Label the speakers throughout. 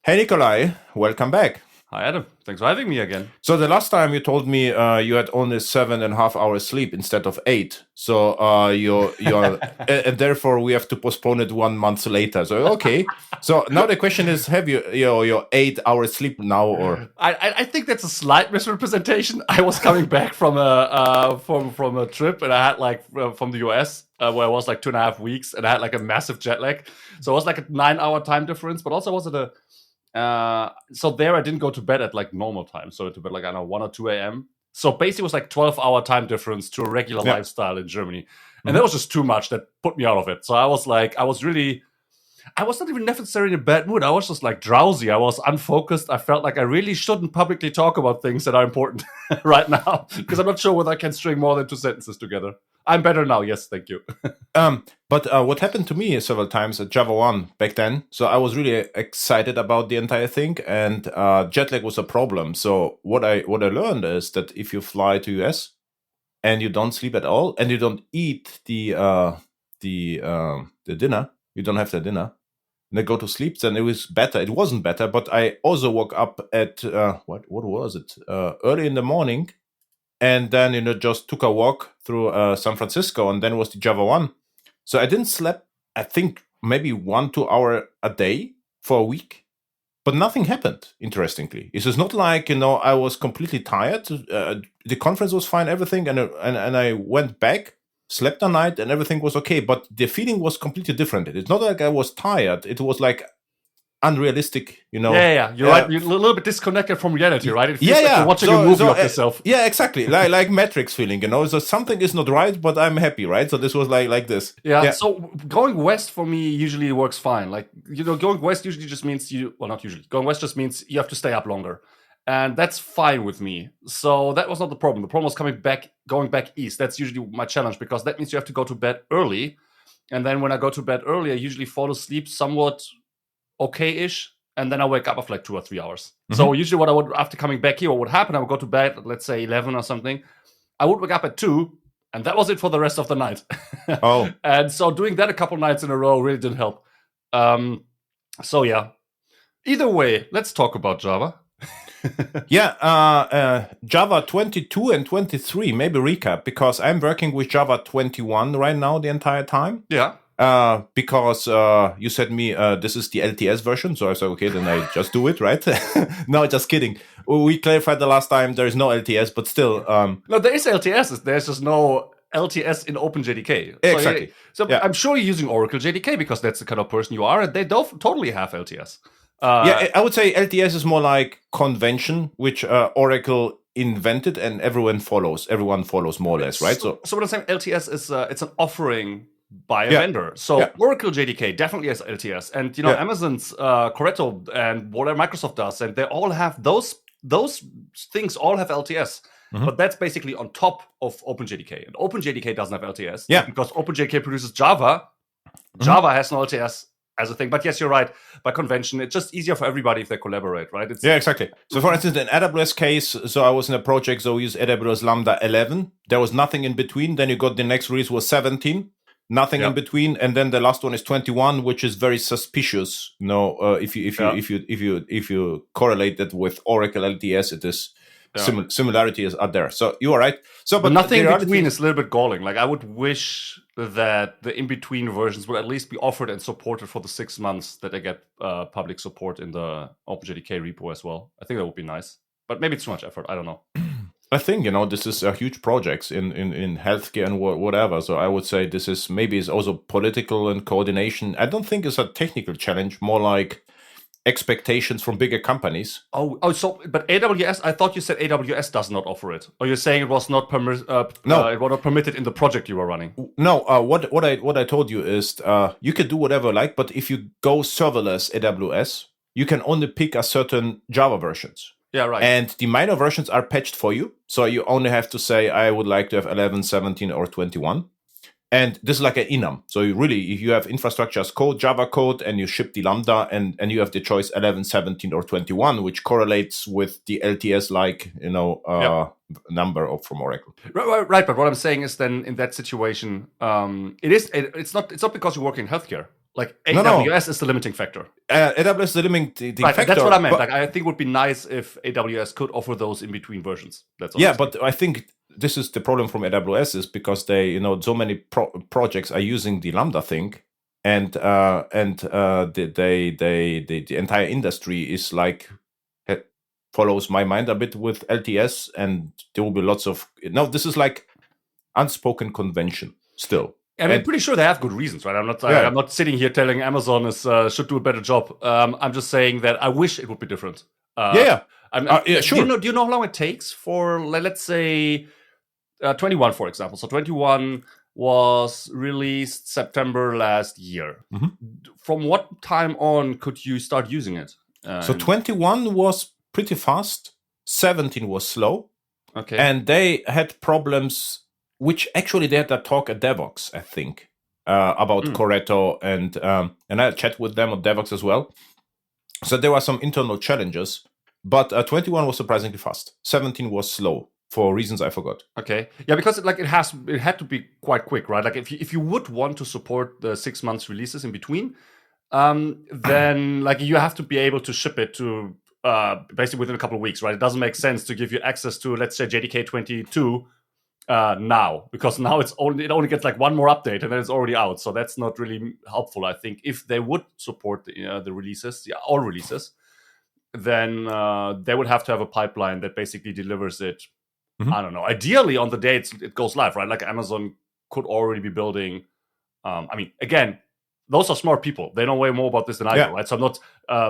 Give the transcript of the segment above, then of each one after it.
Speaker 1: Hey Nikolai, welcome back.
Speaker 2: Hi, Adam. Thanks for having me again.
Speaker 1: So the last time you told me you had only 7.5 hours sleep instead of 8. So you're and therefore we have to postpone it 1 month later. So okay. So now the question is, have you your 8 hours sleep now or?
Speaker 2: I think that's a slight misrepresentation. I was coming back from a from a trip, and I had from the US where I was 2.5 weeks, and I had a massive jet lag. So it was a 9-hour time difference, but also was it a so there I didn't go to bed at normal time. So to bed I don't know 1 or 2 a.m. So basically it was 12-hour time difference to a regular lifestyle in Germany. And that was just too much. That put me out of it. So I was I was not even necessarily in a bad mood. I was just drowsy. I was unfocused. I felt like I really shouldn't publicly talk about things that are important right now, because I'm not sure whether I can string more than 2 sentences together. I'm better now. Yes, thank you.
Speaker 1: But what happened to me several times at Java 1 back then, so I was really excited about the entire thing, and jet lag was a problem. So what I learned is that if you fly to US and you don't sleep at all and you don't eat the dinner, you don't have the dinner, and then go to sleep, then it was better. It wasn't better, but I also woke up at what was it? Early in the morning, and then just took a walk through San Francisco, and then was the Java 1. So I didn't sleep, I think maybe 1-2 hour a day for a week, but nothing happened. Interestingly, it was not I was completely tired. The conference was fine, everything, and I went back, slept a night, and everything was okay. But the feeling was completely different. It's not like I was tired. It was unrealistic,
Speaker 2: Yeah. You're right. You're a little bit disconnected from reality, right? It feels
Speaker 1: you're
Speaker 2: watching a movie of yourself.
Speaker 1: Yeah, exactly. like Matrix feeling, So something is not right, but I'm happy, right? So this was like this.
Speaker 2: Yeah. So going west for me usually works fine. Going west usually just means not usually. Going west just means you have to stay up longer. And that's fine with me. So that was not the problem. The problem was going back east. That's usually my challenge, because that means you have to go to bed early. And then when I go to bed early, I usually fall asleep somewhat okay-ish, and then I wake up after 2 or 3 hours. Mm-hmm. So usually what I would, after coming back here, what would happen, I would go to bed at, let's say 11 or something. I would wake up at 2, and that was it for the rest of the night.
Speaker 1: Oh.
Speaker 2: And so doing that a couple nights in a row really didn't help. So yeah. Either way, let's talk about Java.
Speaker 1: Java 22 and 23, maybe recap, because I'm working with Java 21 right now the entire time.
Speaker 2: Yeah.
Speaker 1: Because you said me this is the LTS version, so I said okay, then I just do it, right? No, just kidding. We clarified the last time there is no LTS, but still.
Speaker 2: No, there is LTS. There's just no LTS in OpenJDK.
Speaker 1: Exactly.
Speaker 2: So I'm sure you're using Oracle JDK, because that's the kind of person you are, and they don't totally have LTS.
Speaker 1: I would say LTS is more like convention, which Oracle invented, and everyone follows. Everyone follows more or less, right?
Speaker 2: So what I'm saying, LTS is it's an offering by a vendor. So Oracle JDK definitely has LTS, and Amazon's Corretto and whatever Microsoft does, and they all have those things all have LTS. Mm-hmm. But that's basically on top of OpenJDK, and OpenJDK doesn't have LTS.
Speaker 1: Yeah,
Speaker 2: because OpenJDK produces Java. Mm-hmm. Java has no LTS as a thing. But yes, you're right. By convention, it's just easier for everybody if they collaborate, right?
Speaker 1: Exactly. So for instance, in AWS case, so I was in a project, so we use AWS Lambda 11. There was nothing in between. Then you got the next release was 17. Nothing in between, and then the last one is 21, which is very suspicious. If you correlate that with Oracle LTS, it is similarities are there. So you are right. So,
Speaker 2: but nothing in between is a little bit galling. I would wish that the in between versions would at least be offered and supported for the 6 months that they get public support in the OpenJDK repo as well. I think that would be nice, but maybe it's too much effort. I don't know.
Speaker 1: I think this is a huge projects in healthcare and whatever. So I would say this is maybe is also political and coordination. I don't think it's a technical challenge, more like expectations from bigger companies.
Speaker 2: But AWS, I thought you said AWS does not offer it, or you're saying it was not no, it was not permitted in the project you were running.
Speaker 1: No, what I told you is you can do whatever you like, but if you go serverless AWS, you can only pick a certain Java versions.
Speaker 2: Yeah, right.
Speaker 1: And the minor versions are patched for you. So you only have to say, I would like to have 11, 17, or 21. And this is like an enum. So if you have infrastructure as code, Java code, and you ship the Lambda, and you have the choice 11, 17, or 21, which correlates with the LTS number from Oracle.
Speaker 2: Right. But what I'm saying is then in that situation, it's not because you work in healthcare. Like
Speaker 1: No, no.
Speaker 2: AWS is the limiting factor.
Speaker 1: AWS is the limiting
Speaker 2: Right,
Speaker 1: factor.
Speaker 2: that's what I meant.
Speaker 1: but-
Speaker 2: Like, I think it would be nice if AWS could offer those in between versions. That's all
Speaker 1: yeah,
Speaker 2: I'm saying.
Speaker 1: but I think this is the problem from AWS is because they, so many projects are using the Lambda thing, and the entire industry is like follows my mind a bit with LTS, and there will be lots of this is like unspoken convention still.
Speaker 2: I'm pretty sure they have good reasons, right? I'm not sitting here telling Amazon should do a better job. I'm just saying that I wish it would be different.
Speaker 1: Sure.
Speaker 2: Do you know how long it takes for, let's say, 21, for example? So 21 was released September last year.
Speaker 1: Mm-hmm.
Speaker 2: From what time on could you start using it?
Speaker 1: So 21 was pretty fast. 17 was slow.
Speaker 2: Okay.
Speaker 1: And they had problems, which actually they had a talk at Devox, I think, about Corretto, and I had a chat with them on Devox as well. So there were some internal challenges, but 21 was surprisingly fast. 17 was slow for reasons I forgot.
Speaker 2: Okay, yeah, because it had to be quite quick, right? Like if you would want to support the 6 months releases in between, then like you have to be able to ship it to basically within a couple of weeks, right? It doesn't make sense to give you access to, let's say, JDK 22 now, because now it only gets like one more update and then it's already out. So that's not really helpful. I think if they would support the releases, all releases, then they would have to have a pipeline that basically delivers it.
Speaker 1: Mm-hmm.
Speaker 2: I don't know. Ideally, on the day it goes live, right? Like Amazon could already be building. Again, those are smart people. They know way more about this than I do, right? So I'm not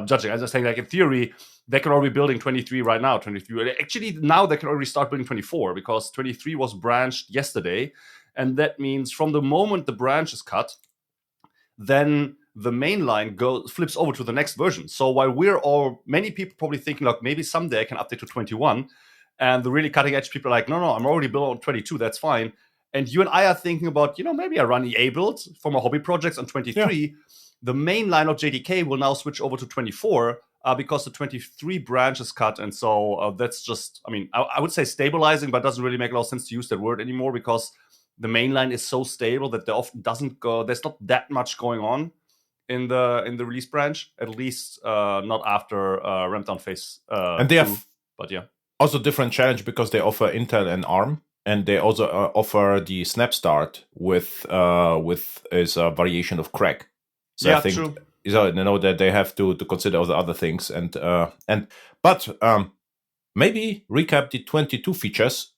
Speaker 2: judging. I'm just saying, like in theory, they can already be building 23 right now. 23. Actually, now they can already start building 24 because 23 was branched yesterday, and that means from the moment the branch is cut, then the main line flips over to the next version. So while many people probably thinking like maybe someday I can update to 21, and the really cutting edge people are like, no, I'm already built on 22. That's fine. And you and I are thinking about, maybe I run EA builds for my hobby projects on 23. Yeah. The main line of JDK will now switch over to 24 because the 23 branch is cut. And so that's just, I would say stabilizing, but it doesn't really make a lot of sense to use that word anymore because the main line is so stable that there often doesn't go, there's not that much going on in the release branch, at least not after ramp down phase.
Speaker 1: And they have also different challenge because they offer Intel and ARM. And they also offer the snap start with is a variation of crack. So I think
Speaker 2: true.
Speaker 1: That they have to consider all the other things but maybe recap the 22 features,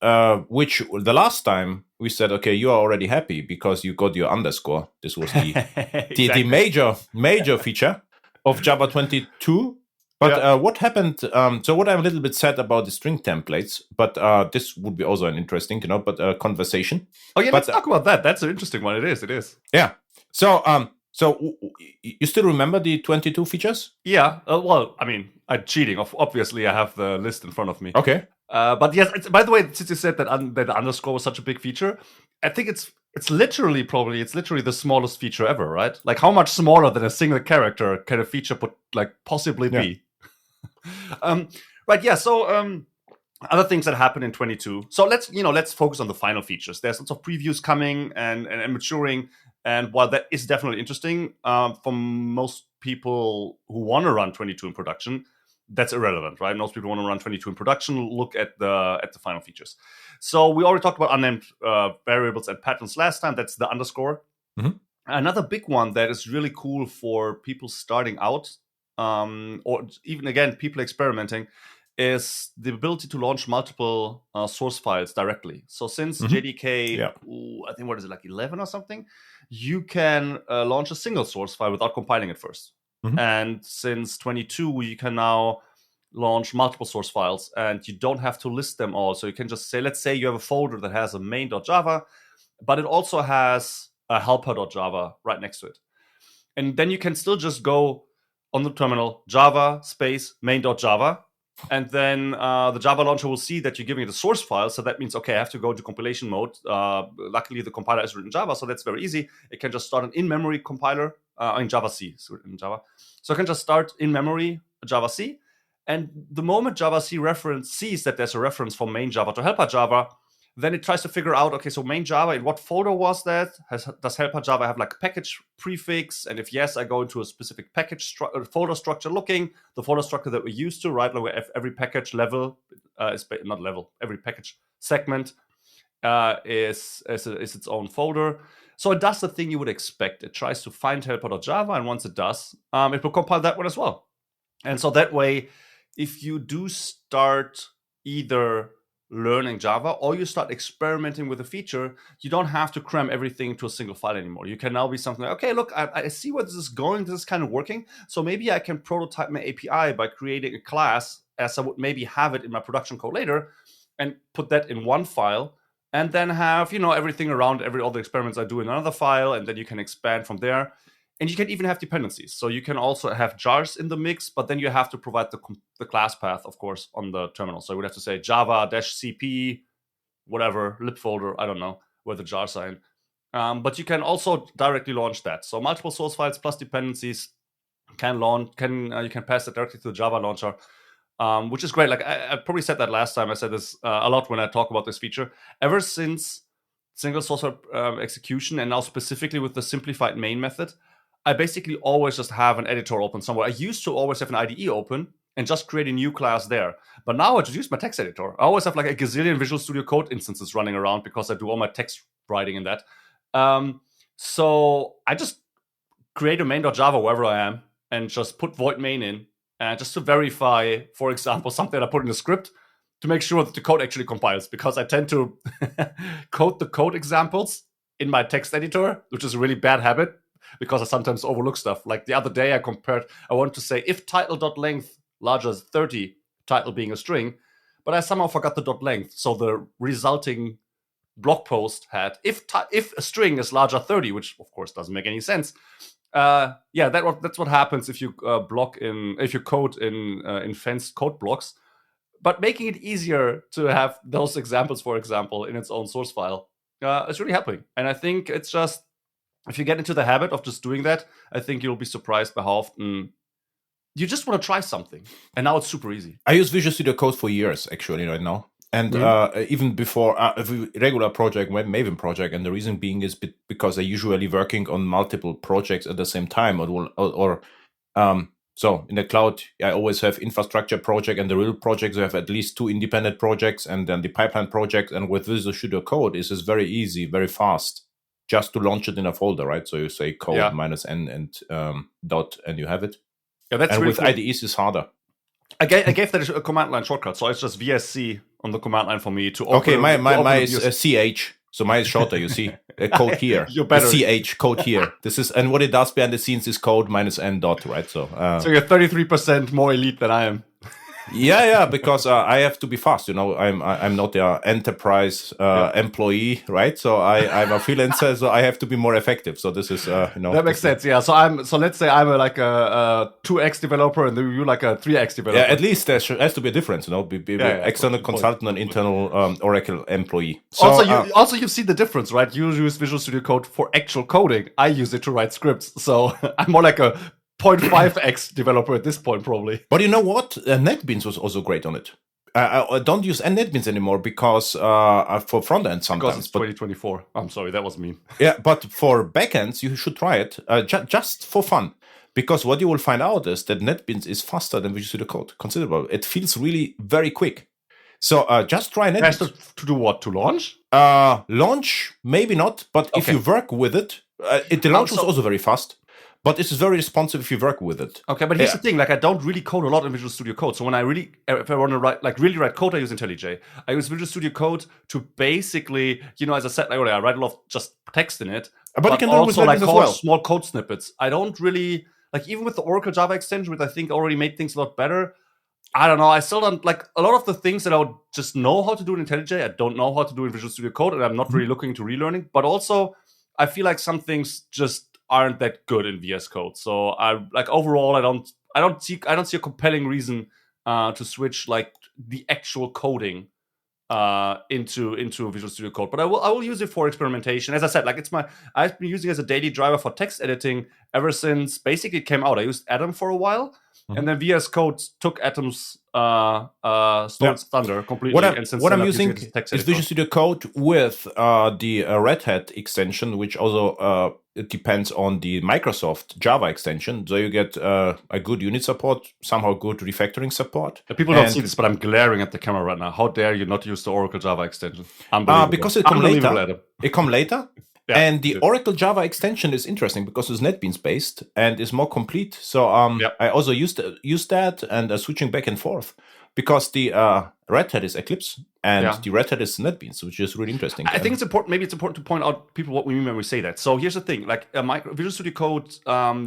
Speaker 1: which the last time we said, okay, you are already happy because you got your underscore. This was the exactly. the major feature of Java 22. But what happened? So what I'm a little bit sad about the string templates, but this would be also an interesting, conversation.
Speaker 2: Oh yeah, let's talk about that. That's an interesting one. It is.
Speaker 1: Yeah. So you still remember the 22 features?
Speaker 2: Yeah. I'm cheating. Obviously, I have the list in front of me.
Speaker 1: Okay.
Speaker 2: But yes, by the way, since you said that the underscore was such a big feature, I think it's literally the smallest feature ever, right? Like how much smaller than a single character can a feature possibly be? Right, yeah. So other things that happen in 22. So let's focus on the final features. There's lots of previews coming and maturing. And while that is definitely interesting, for most people who want to run 22 in production, that's irrelevant, right? Most people want to run 22 in production. Look at the final features. So we already talked about unnamed variables and patterns last time. That's the underscore.
Speaker 1: Mm-hmm.
Speaker 2: Another big one that is really cool for people starting out, or even again people experimenting, is the ability to launch multiple source files directly. So since JDK, I think what is it, like 11 or something, you can launch a single source file without compiling it first. Mm-hmm. And since 22, you can now launch multiple source files and you don't have to list them all. So you can just say, let's say you have a folder that has a main.java, but it also has a helper.java right next to it. And then you can still just go on the terminal, Java space main.java. And then the Java launcher will see that you're giving it a source file. So that means, okay, I have to go to compilation mode. Luckily, the compiler is written in Java, so that's very easy. It can just start an in-memory compiler in Java C. So in Java. So I can just start in-memory Java C. And the moment Java C sees that there's a reference from main Java to helper Java, Then it tries to figure out, okay, so main Java, in what folder was that? Does helper Java have like a package prefix? And if yes, I go into a specific package folder structure looking, the folder structure that we're used to, right? Where every package level is not level, every package segment is its own folder. So it does the thing you would expect. It tries to find helper.java, and once it does, it will compile that one as well. And so that way, if you do start either learning Java or you start experimenting with a feature, you don't have to cram everything into a single file anymore. You can now be something like, okay, look, I see where this is going. This is kind of working. So maybe I can prototype my API by creating a class as I would maybe have it in my production code later, and put that in one file, and then have, everything around all the experiments I do in another file, and then you can expand from there. And you can even have dependencies. So you can also have jars in the mix, but then you have to provide the class path, of course, on the terminal. So you would have to say java-cp, whatever, lib folder, I don't know where the jars are in. But you can also directly launch that. So multiple source files plus dependencies you can pass that directly to the Java launcher, which is great. Like I probably said that last time. I said this a lot when I talk about this feature. Ever since single source execution, and now specifically with the simplified main method, I basically always just have an editor open somewhere. I used to always have an IDE open and just create a new class there. But now I just use my text editor. I always have like a gazillion Visual Studio Code instances running around because I do all my text writing in that. So I just create a main.java wherever I am and just put void main in, just to verify, for example, something I put in the script to make sure that the code actually compiles, because I tend to code the code examples in my text editor, which is a really bad habit because I sometimes overlook stuff. Like the other day I wanted to say if title.length larger than 30, title being a string, but I somehow forgot the .length. So the resulting blog post had if a string is larger 30, which of course doesn't make any sense. That's what happens if you code in fenced code blocks. But making it easier to have those examples, for example, in its own source file, is really helping. And I think it's just, if you get into the habit of just doing that, I think you'll be surprised by how often you just want to try something. And now it's super easy.
Speaker 1: I use Visual Studio Code for years, actually, right now. And even before a regular project, Maven project, and the reason being is because I'm usually working on multiple projects at the same time, so in the cloud, I always have infrastructure project, and the real projects I have at least 2 independent projects, and then the pipeline project. And with Visual Studio Code, it's very easy, very fast, just to launch it in a folder, right? So you say code -n and dot, and you have it.
Speaker 2: Yeah, that's
Speaker 1: and
Speaker 2: really
Speaker 1: with
Speaker 2: cool.
Speaker 1: IDEs, it's harder.
Speaker 2: I gave that a command line shortcut, so it's just VSC on the command line for me to open.
Speaker 1: Okay, my is CH, so mine is shorter. You see, code here.
Speaker 2: You're better.
Speaker 1: CH code here. This is, and what it does behind the scenes is code -n dot, right? So
Speaker 2: you're 33% more elite than I am.
Speaker 1: Yeah, because I have to be fast. I'm not an enterprise employee, right? So I'm a freelancer, so I have to be more effective. So this is
Speaker 2: that makes sense. Yeah. So let's say I'm like a 2x developer, and you like a 3x developer.
Speaker 1: Yeah, at least there has to be a difference. Be external consultant and internal Oracle employee. So,
Speaker 2: also you've seen the difference, right? You use Visual Studio Code for actual coding. I use it to write scripts. So I'm more like a 0.5x developer at this point, probably.
Speaker 1: But you know what? NetBeans was also great on it. I don't use NetBeans anymore because for front end sometimes.
Speaker 2: Because it's 2024. I'm sorry, that was mean.
Speaker 1: Yeah, but for backends, you should try it just for fun. Because what you will find out is that NetBeans is faster than Visual Studio Code. Considerable. It feels really very quick. So just try NetBeans.
Speaker 2: To do what? To launch?
Speaker 1: Launch, maybe not. But if you work with it, the launch was also very fast. But it's very responsive if you work with it.
Speaker 2: Okay, but here's the thing: like, I don't really code a lot in Visual Studio Code. So when if I want to write code, I use IntelliJ. I use Visual Studio Code to basically, as I said earlier, I write a lot of just text in it.
Speaker 1: But you can also
Speaker 2: like small code snippets. I don't really even with the Oracle Java extension, which I think already made things a lot better. I don't know. I still don't like a lot of the things that I would just know how to do in IntelliJ. I don't know how to do in Visual Studio Code, and I'm not really looking to relearning. But also, I feel like some things just aren't that good in VS Code. So overall, I don't see a compelling reason to switch like the actual coding into Visual Studio Code. But I will use it for experimentation. As I said, I've been using it as a daily driver for text editing ever since basically it came out. I used Atom for a while, And then VS Code took Atom's stolen thunder completely.
Speaker 1: What I'm using
Speaker 2: it as
Speaker 1: is Visual Studio Code with the Red Hat extension, which also it depends on the Microsoft Java extension. So you get a good unit support, somehow good refactoring support.
Speaker 2: People don't see this, but I'm glaring at the camera right now. How dare you not use the Oracle Java extension? Unbelievable.
Speaker 1: Because it comes later.
Speaker 2: Adam.
Speaker 1: It comes later. Yeah, and the Oracle Java extension is interesting because it's NetBeans based and is more complete. So I also used that and switching back and forth because the Red Hat is Eclipse and the Red Hat is NetBeans, which is really interesting.
Speaker 2: I think it's important. Maybe it's important to point out people what we mean when we say that. So here's the thing: like Visual Studio Code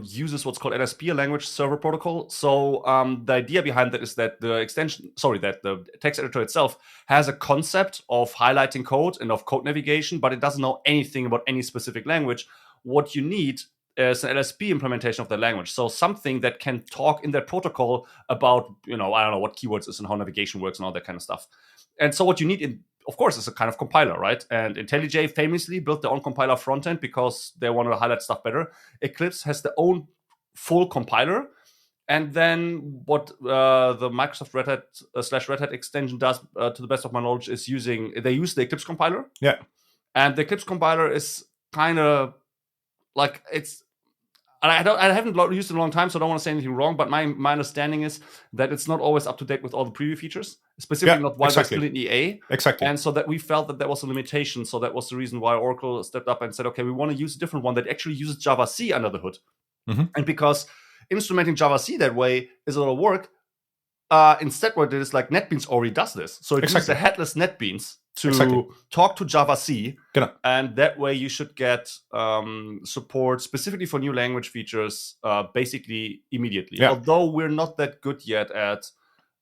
Speaker 2: uses what's called LSP, a language server protocol. So the idea behind that is that the text editor itself has a concept of highlighting code and of code navigation, but it doesn't know anything about any specific language. What you need is an LSP implementation of the language. So something that can talk in that protocol about, I don't know what keywords is and how navigation works and all that kind of stuff. And so what you need, of course, is a kind of compiler, right? And IntelliJ famously built their own compiler frontend because they wanted to highlight stuff better. Eclipse has their own full compiler. And then what the Microsoft Red Hat /Red Hat extension does, to the best of my knowledge, is they use the Eclipse compiler.
Speaker 1: Yeah.
Speaker 2: And the Eclipse compiler is kind of like I haven't used it in a long time, so I don't want to say anything wrong. But my understanding is that it's not always up to date with all the preview features, specifically not while they're still in EA.
Speaker 1: Exactly.
Speaker 2: And so that we felt that was a limitation. So that was the reason why Oracle stepped up and said, okay, we want to use a different one that actually uses Java C under the hood.
Speaker 1: Mm-hmm.
Speaker 2: And because instrumenting Java C that way is a lot of work, instead what it is like NetBeans already does this. So it uses a headless NetBeans to talk to Java C, and that way you should get support specifically for new language features basically immediately. Yeah. Although we're not that good yet at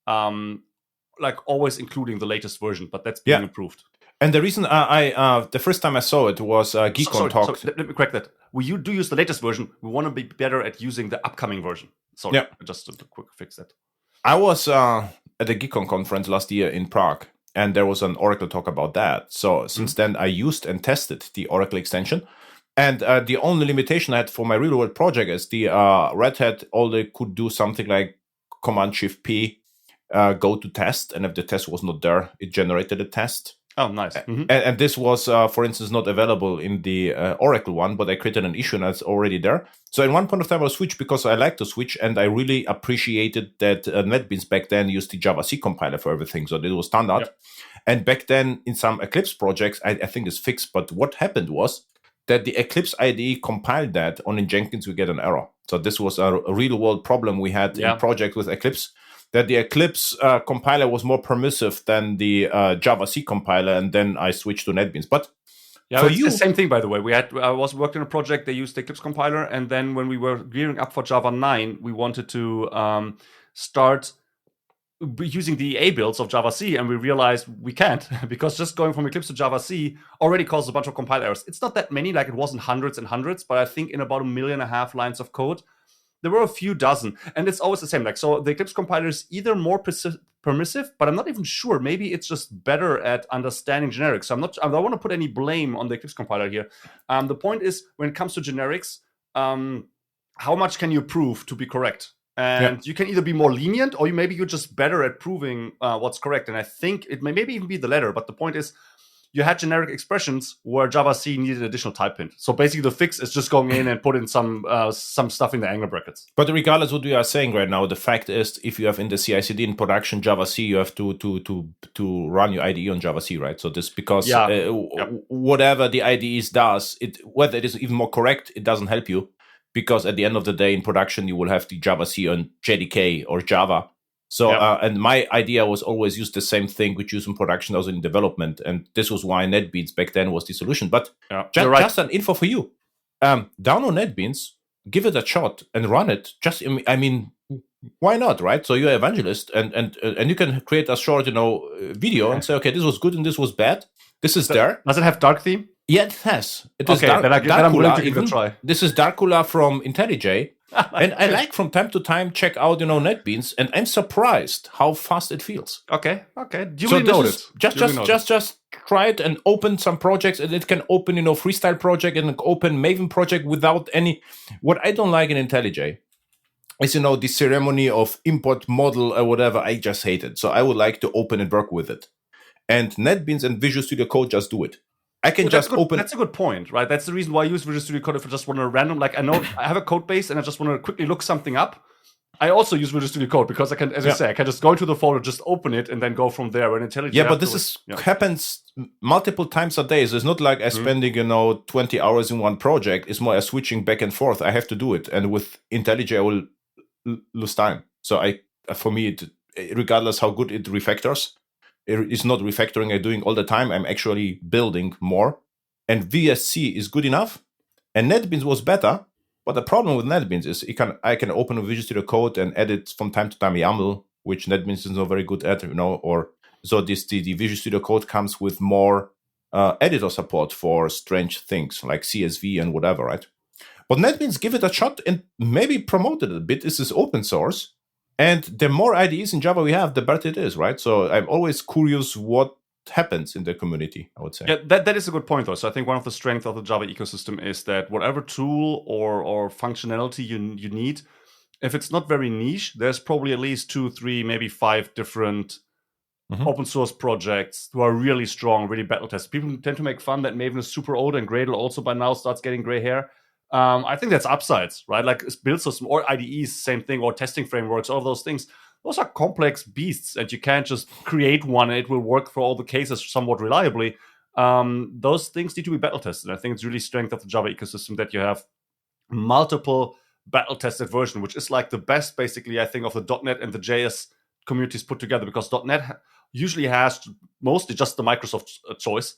Speaker 2: always including the latest version, but that's being improved.
Speaker 1: And the reason I the first time I saw it was GeekCon talk.
Speaker 2: Let me correct that. We do use the latest version. We want to be better at using the upcoming version. Sorry, just to quick fix that.
Speaker 1: I was at the GeekCon conference last year in Prague, and there was an Oracle talk about that. So since then, I used and tested the Oracle extension. And the only limitation I had for my real-world project is the Red Hat only could do something like Command-Shift-P, go to test. And if the test was not there, it generated a test.
Speaker 2: Oh, nice. Mm-hmm.
Speaker 1: And this was, for instance, not available in the Oracle one, but I created an issue and it's already there. So at one point of time, I switched because I like to switch, and I really appreciated that NetBeans back then used the Java C compiler for everything. So this was standard. Yep. And back then, in some Eclipse projects, I think it's fixed. But what happened was that the Eclipse IDE compiled that, on in Jenkins, we get an error. So this was a real-world problem we had in project with Eclipse, that the Eclipse compiler was more permissive than the Java C compiler, and then I switched to NetBeans. But
Speaker 2: it's the same thing, by the way. I was working on a project, they used the Eclipse compiler, and then when we were gearing up for Java 9, we wanted to start using the EA builds of Java C, and we realized we can't, because just going from Eclipse to Java C already caused a bunch of compile errors. It's not that many, like it wasn't hundreds and hundreds, but I think in about 1.5 million lines of code, there were a few dozen, and it's always the same. Like, so the Eclipse compiler is either more permissive, but I'm not even sure. Maybe it's just better at understanding generics. So I don't want to put any blame on the Eclipse compiler here. The point is, when it comes to generics, how much can you prove to be correct? And you can either be more lenient, or maybe you're just better at proving what's correct. And I think it may maybe even be the latter. But the point is, you had generic expressions where Java C needed additional type hint. So basically, the fix is just going in and put in some stuff in the angle brackets.
Speaker 1: But regardless what we are saying right now, the fact is, if you have in the CI/CD in production Java C, you have to run your IDE on Java C, right? So this because whatever the IDE does, whether it is even more correct, it doesn't help you, because at the end of the day, in production, you will have the Java C on JDK or Java. So, and my idea was always use the same thing which use in production, also in development. And this was why NetBeans back then was the solution. But just an info for you. Download NetBeans, give it a shot and run it. Just, I mean, why not, right? So you're an evangelist and you can create a short, video and say, okay, this was good and this was bad. This is there.
Speaker 2: Does it have dark theme?
Speaker 1: Yeah, it has. It
Speaker 2: is then I'm willing to give it a try.
Speaker 1: This is Darkula from IntelliJ. And I like from time to time check out, NetBeans, and I'm surprised how fast it feels.
Speaker 2: Okay. Do you know it?
Speaker 1: Just try it and open some projects, and it can open, Freestyle project and open Maven project without any. What I don't like in IntelliJ is, the ceremony of import model or whatever. I just hate it. So I would like to open and work with it. And NetBeans and Visual Studio Code just do it. I can just open.
Speaker 2: That's a good point, right? That's the reason why I use Visual Studio Code if I just want to random. Like I know I have a code base and I just want to quickly look something up. I also use Visual Studio Code because I can, as you say, I can just go into the folder, just open it, and then go from there. And intelligently.
Speaker 1: Yeah, but this happens multiple times a day. So it's not like I'm spending 20 hours in one project. It's more a switching back and forth. I have to do it, and with IntelliJ, I will lose time. So for me, regardless how good it refactors, it's not refactoring I'm doing all the time. I'm actually building more, and VSC is good enough, and NetBeans was better. But the problem with NetBeans is I can open a Visual Studio Code and edit from time to time YAML, which NetBeans is not very good at, or so the Visual Studio Code comes with more editor support for strange things like CSV and whatever, right? But NetBeans give it a shot and maybe promote it a bit. This is open source, and the more IDEs in Java we have, the better it is, right? So I'm always curious what happens in the community, I would say.
Speaker 2: Yeah, that is a good point, though. So I think one of the strengths of the Java ecosystem is that whatever tool or functionality you need, if it's not very niche, there's probably at least 2, 3, maybe 5 different open source projects who are really strong, really battle tested. People tend to make fun that Maven is super old and Gradle also by now starts getting gray hair. I think that's upsides, right? Like build system or IDEs, same thing, or testing frameworks, all of those things. Those are complex beasts, and you can't just create one and it will work for all the cases somewhat reliably. Those things need to be battle tested. I think it's really strength of the Java ecosystem that you have multiple battle tested version, which is like the best, basically, I think, of the .NET and the JS communities put together, because .NET usually has mostly just the Microsoft choice.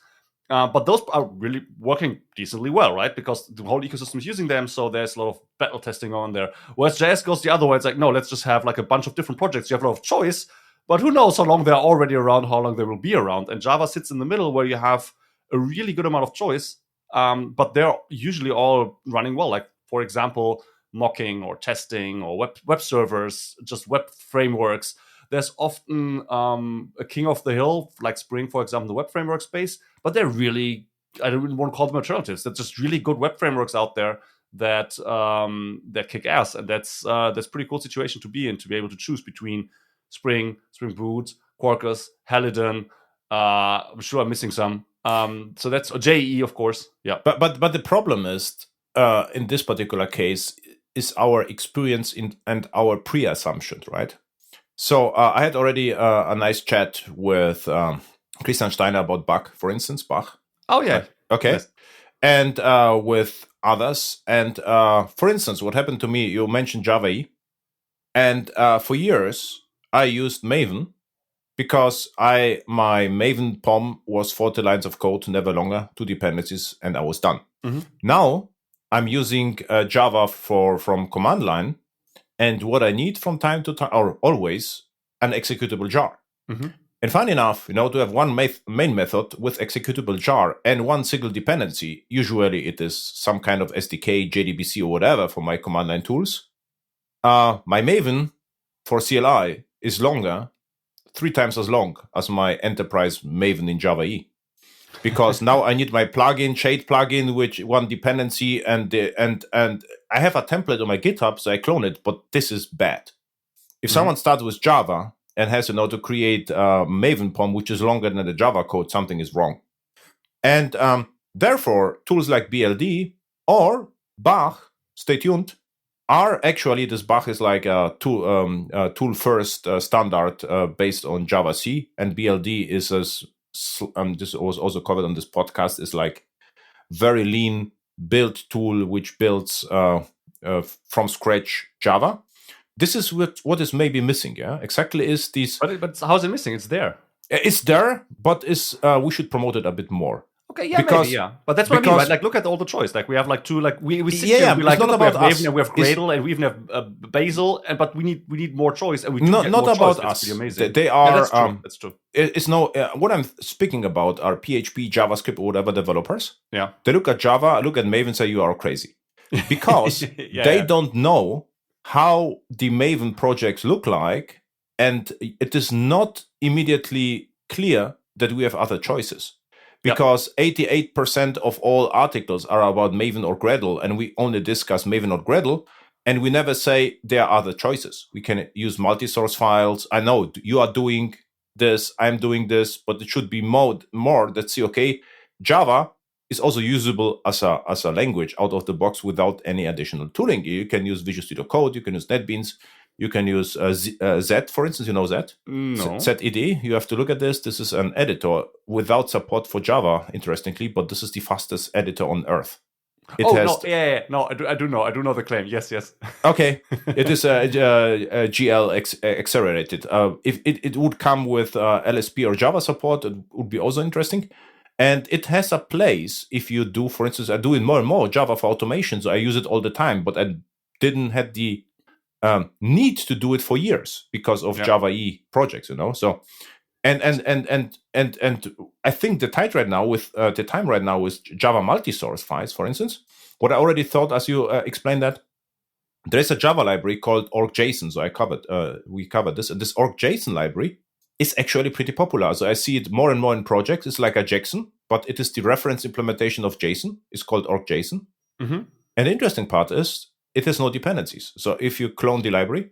Speaker 2: But those are really working decently well, right? Because the whole ecosystem is using them, so there's a lot of battle testing on there. Whereas JS goes the other way. It's like, no, let's just have like a bunch of different projects. You have a lot of choice, but who knows how long they're already around, how long they will be around. And Java sits in the middle where you have a really good amount of choice, but they're usually all running well. Like, for example, mocking or testing or web servers, just web frameworks. There's often a king of the hill, like Spring, for example, the web framework space, but they're really, I don't even want to call them alternatives. They're just really good web frameworks out there that kick ass, and that's a pretty cool situation to be in, to be able to choose between Spring, Spring Boot, Quarkus, Halidon. I'm sure I'm missing some. So that's JEE, of course. Yeah,
Speaker 1: but the problem is in this particular case is our experience and our pre-assumptions, right? So I had already a nice chat with Christian Steiner about Bach, for instance, Bach.
Speaker 2: Oh, yeah.
Speaker 1: Okay. Yes. And with others. And for instance, what happened to me, you mentioned Java E. And for years, I used Maven because my Maven POM was 40 lines of code, never longer, 2 dependencies, and I was done. Mm-hmm. Now I'm using Java from command line. And what I need from time to time, or always, an executable jar. Mm-hmm. And funny enough, to have one main method with executable jar and one single dependency, usually it is some kind of SDK, JDBC, or whatever for my command line tools. My Maven for CLI is longer, 3 times as long as my enterprise Maven in Java E. Because now I need my plugin, Shade plugin, which one dependency, and I have a template on my GitHub, so I clone it, but this is bad. If someone starts with Java and has to create Maven POM, which is longer than the Java code, something is wrong. And therefore, tools like BLD or Bach, stay tuned, are actually, this Bach is like a tool first standard based on Java C, and BLD is this was also covered on this podcast, is like very lean build tool which builds from scratch Java. This is what is maybe missing. Yeah, exactly is this.
Speaker 2: But how's it missing? It's there.
Speaker 1: It's there, but we should promote it a bit more.
Speaker 2: Okay, yeah, maybe, yeah. But that's what I mean, right? Like, look at all the choice. Like, we have like 2, like we sit here, we like, not about us. We have Gradle and we even have Bazel, but we need more choice, and we
Speaker 1: not about
Speaker 2: choice.
Speaker 1: us.
Speaker 2: It's pretty amazing.
Speaker 1: They are.
Speaker 2: Yeah, that's true.
Speaker 1: It's no. What I'm speaking about are PHP, JavaScript, or whatever developers.
Speaker 2: Yeah.
Speaker 1: They look at Java, look at Maven, and say you are crazy, because they don't know how the Maven projects look like, and it is not immediately clear that we have other choices. Because 88% of all articles are about Maven or Gradle, and we only discuss Maven or Gradle. And we never say there are other choices. We can use multi-source files. I know you are doing this, I'm doing this, but it should be more that say, okay, Java is also usable as a language out of the box without any additional tooling. You can use Visual Studio Code, you can use NetBeans, you can use Z, for instance. You know Z?
Speaker 2: No.
Speaker 1: ZED. You have to look at this. This is an editor without support for Java, interestingly, but this is the fastest editor on earth.
Speaker 2: No, I do know the claim. Yes.
Speaker 1: Okay, it is GL accelerated. If it would come with LSP or Java support, it would be also interesting. And it has a place if you do, for instance, I do it more and more Java for automation, so I use it all the time, but I didn't have the need to do it for years because of Java E projects, So, and I think the time right now with Java multi-source files, for instance, what I already thought as you explained that. There is a Java library called org.json. So we covered this. And this org.json library is actually pretty popular. So I see it more and more in projects. It's like a JSON, but it is the reference implementation of JSON. It's called org.json.
Speaker 2: Mm-hmm.
Speaker 1: And the interesting part is it has no dependencies. So if you clone the library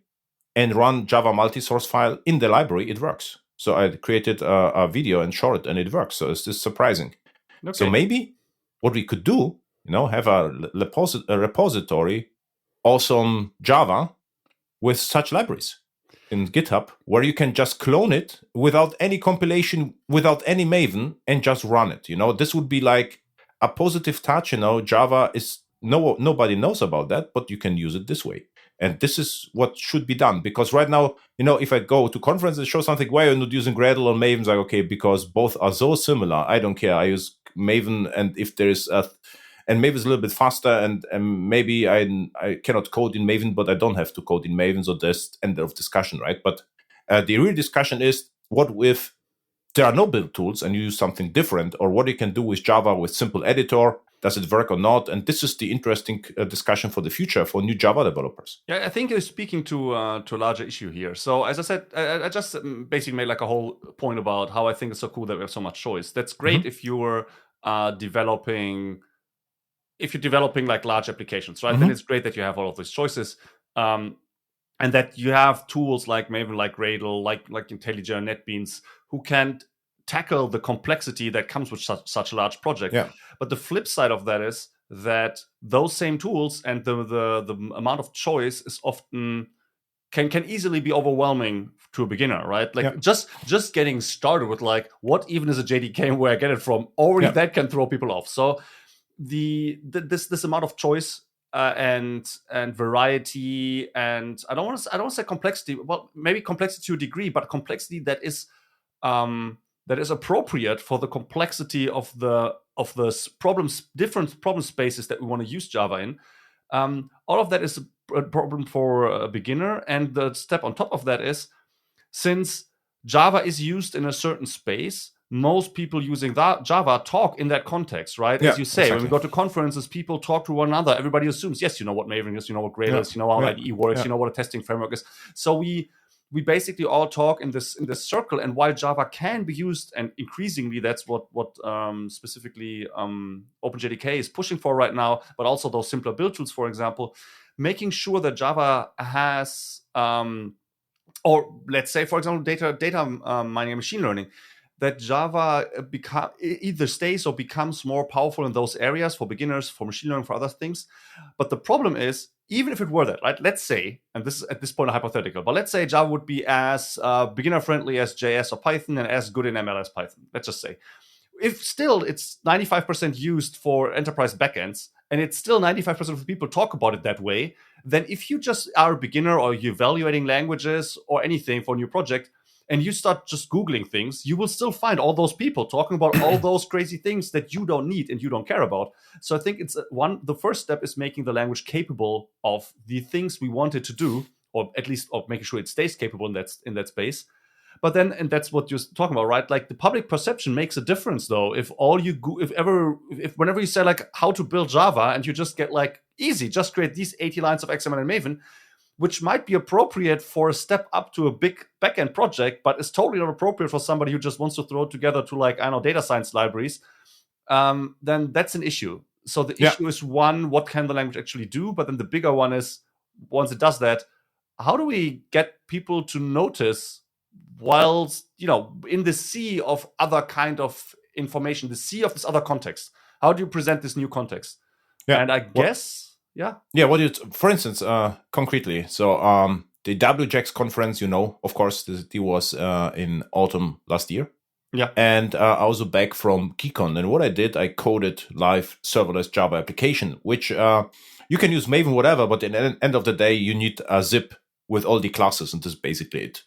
Speaker 1: and run Java multi-source file in the library, it works. So I created a video and showed it, and it works. So it's just surprising. Okay. So maybe what we could do, have a repository awesome Java with such libraries in GitHub, where you can just clone it without any compilation, without any Maven, and just run it. This would be like a positive touch. Java is nobody knows about that, but you can use it this way. And this is what should be done, because right now, if I go to conferences, show something, why are you not using Gradle or Maven? Like, okay, because both are so similar. I don't care. I use Maven, and if there is and Maven is a little bit faster, and maybe I cannot code in Maven, but I don't have to code in Maven, so there's end of discussion, right? But the real discussion is, what if there are no build tools and you use something different, or what you can do with Java with simple editor? Does it work or not? And this is the interesting discussion for the future for new Java developers.
Speaker 2: Yeah, I think you're speaking to a larger issue here. So as I said, I just basically made like a whole point about how I think it's so cool that we have so much choice. That's great if you're developing like large applications, right? Then it's great that you have all of these choices, and that you have tools like Maven, like Gradle, like IntelliJ and NetBeans, who can tackle the complexity that comes with such a large project.
Speaker 1: Yeah.
Speaker 2: But the flip side of that is that those same tools and the amount of choice is often can easily be overwhelming to a beginner, right? Like just getting started with like, what even is a JDK and where I get it from, already that can throw people off. So this amount of choice and variety, and I don't want to say complexity. Well, maybe complexity to a degree, but complexity that is appropriate for the complexity of the different problem spaces that we want to use Java in. All of that is a problem for a beginner, and the step on top of that is, since Java is used in a certain space, most people using that Java talk in that context, right? As you say, exactly. When we go to conferences, people talk to one another. Everybody assumes, yes, you know what Maven is, you know what Gradle is, you know how IDE works, you know what a testing framework is. So we basically all talk in this circle. And while Java can be used, and increasingly that's what specifically OpenJDK is pushing for right now, but also those simpler build tools, for example, making sure that Java has, or let's say, for example, data mining and machine learning, that Java either stays or becomes more powerful in those areas for beginners, for machine learning, for other things. But the problem is, even if it were that, right? Let's say, and this is at this point a hypothetical, but let's say Java would be as beginner-friendly as JS or Python and as good in ML as Python. Let's just say. If still it's 95% used for enterprise backends, and it's still 95% of people talk about it that way, then if you just are a beginner or you're evaluating languages or anything for a new project, and you start just Googling things, you will still find all those people talking about all those crazy things that you don't need and you don't care about. So I think it's the first step is making the language capable of the things we want it to do, or at least of making sure it stays capable in that space. But then, and that's what you're talking about, right? Like the public perception makes a difference, though. If whenever you say like how to build Java, and you just get like easy, just create these 80 lines of XML and Maven, which might be appropriate for a step up to a big backend project, but is totally not appropriate for somebody who just wants to throw together to like, I don't know, data science libraries, then that's an issue. So the issue is, one, what can the language actually do? But then the bigger one is, once it does that, how do we get people to notice whilst, in the sea of other kind of information, the sea of this other context? How do you present this new context?
Speaker 1: Yeah.
Speaker 2: And I guess,
Speaker 1: Yeah, for instance, concretely, so the WJAX conference, of course, it was in autumn last year.
Speaker 2: Yeah.
Speaker 1: And I was back from KeyCon, and what I did, I coded live serverless Java application, which you can use Maven, whatever, but at the end of the day, you need a zip with all the classes, and this is basically it.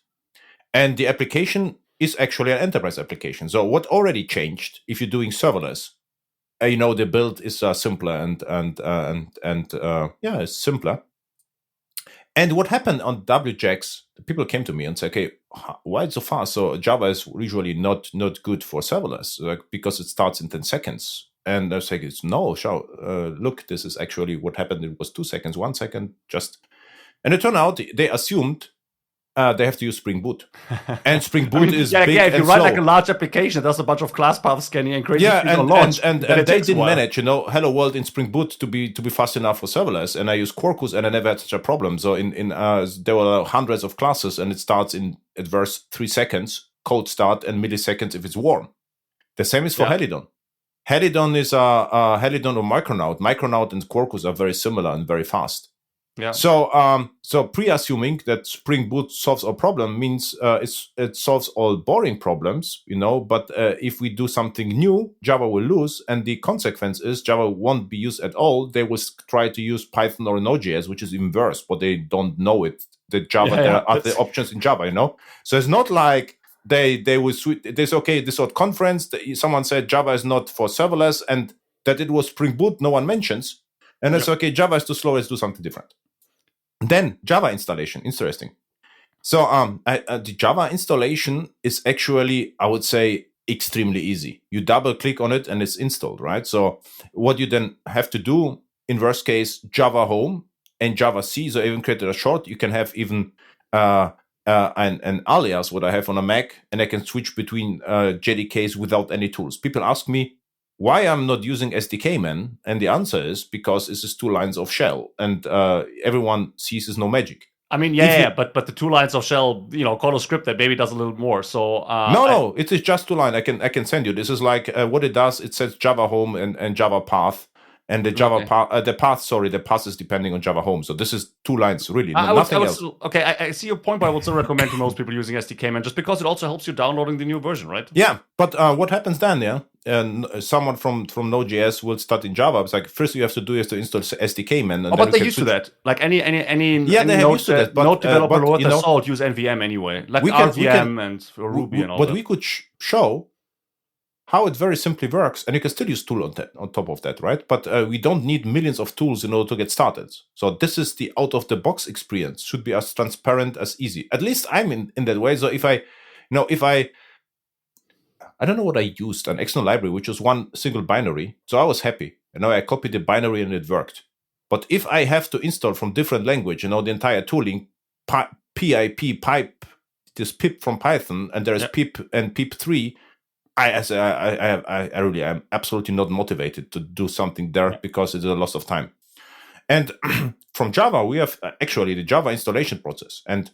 Speaker 1: And the application is actually an enterprise application. So what already changed if you're doing serverless? The build is simpler and it's simpler. And what happened on WJAX, people came to me and said, okay, why it's so fast? So Java is usually not good for serverless, because it starts in 10 seconds. And I was like, look, this is actually what happened. It was 2 seconds, 1 second, and it turned out they assumed they have to use Spring Boot. And Spring Boot is big.
Speaker 2: Yeah, if you
Speaker 1: and
Speaker 2: write
Speaker 1: slow.
Speaker 2: like a large application, there's a bunch of class path scanning and crazy things on
Speaker 1: and
Speaker 2: launch.
Speaker 1: And they didn't manage, Hello World in Spring Boot to be fast enough for serverless. And I use Quarkus, and I never had such a problem. So there were hundreds of classes, and it starts at verse 3 seconds, cold start, and milliseconds if it's warm. The same is for Helidon. Helidon is Helidon or Micronaut. Micronaut and Quarkus are very similar and very fast.
Speaker 2: Yeah.
Speaker 1: So pre-assuming that Spring Boot solves our problem means it solves all boring problems, But if we do something new, Java will lose, and the consequence is Java won't be used at all. They will try to use Python or Node.js, which is even worse, but they don't know it. There are other options in Java, So it's not like they will switch. This okay. This sort of conference. Someone said Java is not for serverless, and that it was Spring Boot. No one mentions. And it's okay, Java is too slow, let's do something different. Then Java installation, interesting. So the Java installation is actually, I would say, extremely easy. You double click on it and it's installed, right? So what you then have to do, in worst case, Java home and Java C. So even created a short, you can have even an alias, what I have on a Mac, and I can switch between JDKs without any tools. People ask me, why I'm not using SDK man, and the answer is because this is 2 lines of shell, and everyone sees there's no magic.
Speaker 2: I mean, but the 2 lines of shell, call a script that maybe does a little more. So
Speaker 1: no, it is just 2 lines. I can send you. This is like what it does. It says Java home and Java path, and the Java the path is depending on Java home. So this is 2 lines, really, nothing else.
Speaker 2: Okay, I see your point, but I would still recommend to most people using SDK man, just because it also helps you downloading the new version, right?
Speaker 1: Yeah, but what happens then? Yeah. And someone from Node.js will start in Java. It's like first you have to do is to install SDK man.
Speaker 2: But they used to that. Like any Node developer worth their salt use NVM anyway, like RVM and Ruby and all that.
Speaker 1: But we could show how it very simply works, and you can still use tool on top of that, right? But we don't need millions of tools in order to get started. So this is the out of the box experience. Should be as transparent as easy. At least I'm in that way. So if I don't know what I used, an external library, which was one single binary. So I was happy. I copied the binary and it worked. But if I have to install from different language, the entire tooling, pipe, this pip from Python, and there is pip and pip3, I really am absolutely not motivated to do something there because it's a loss of time. And from Java, we have actually the Java installation process. And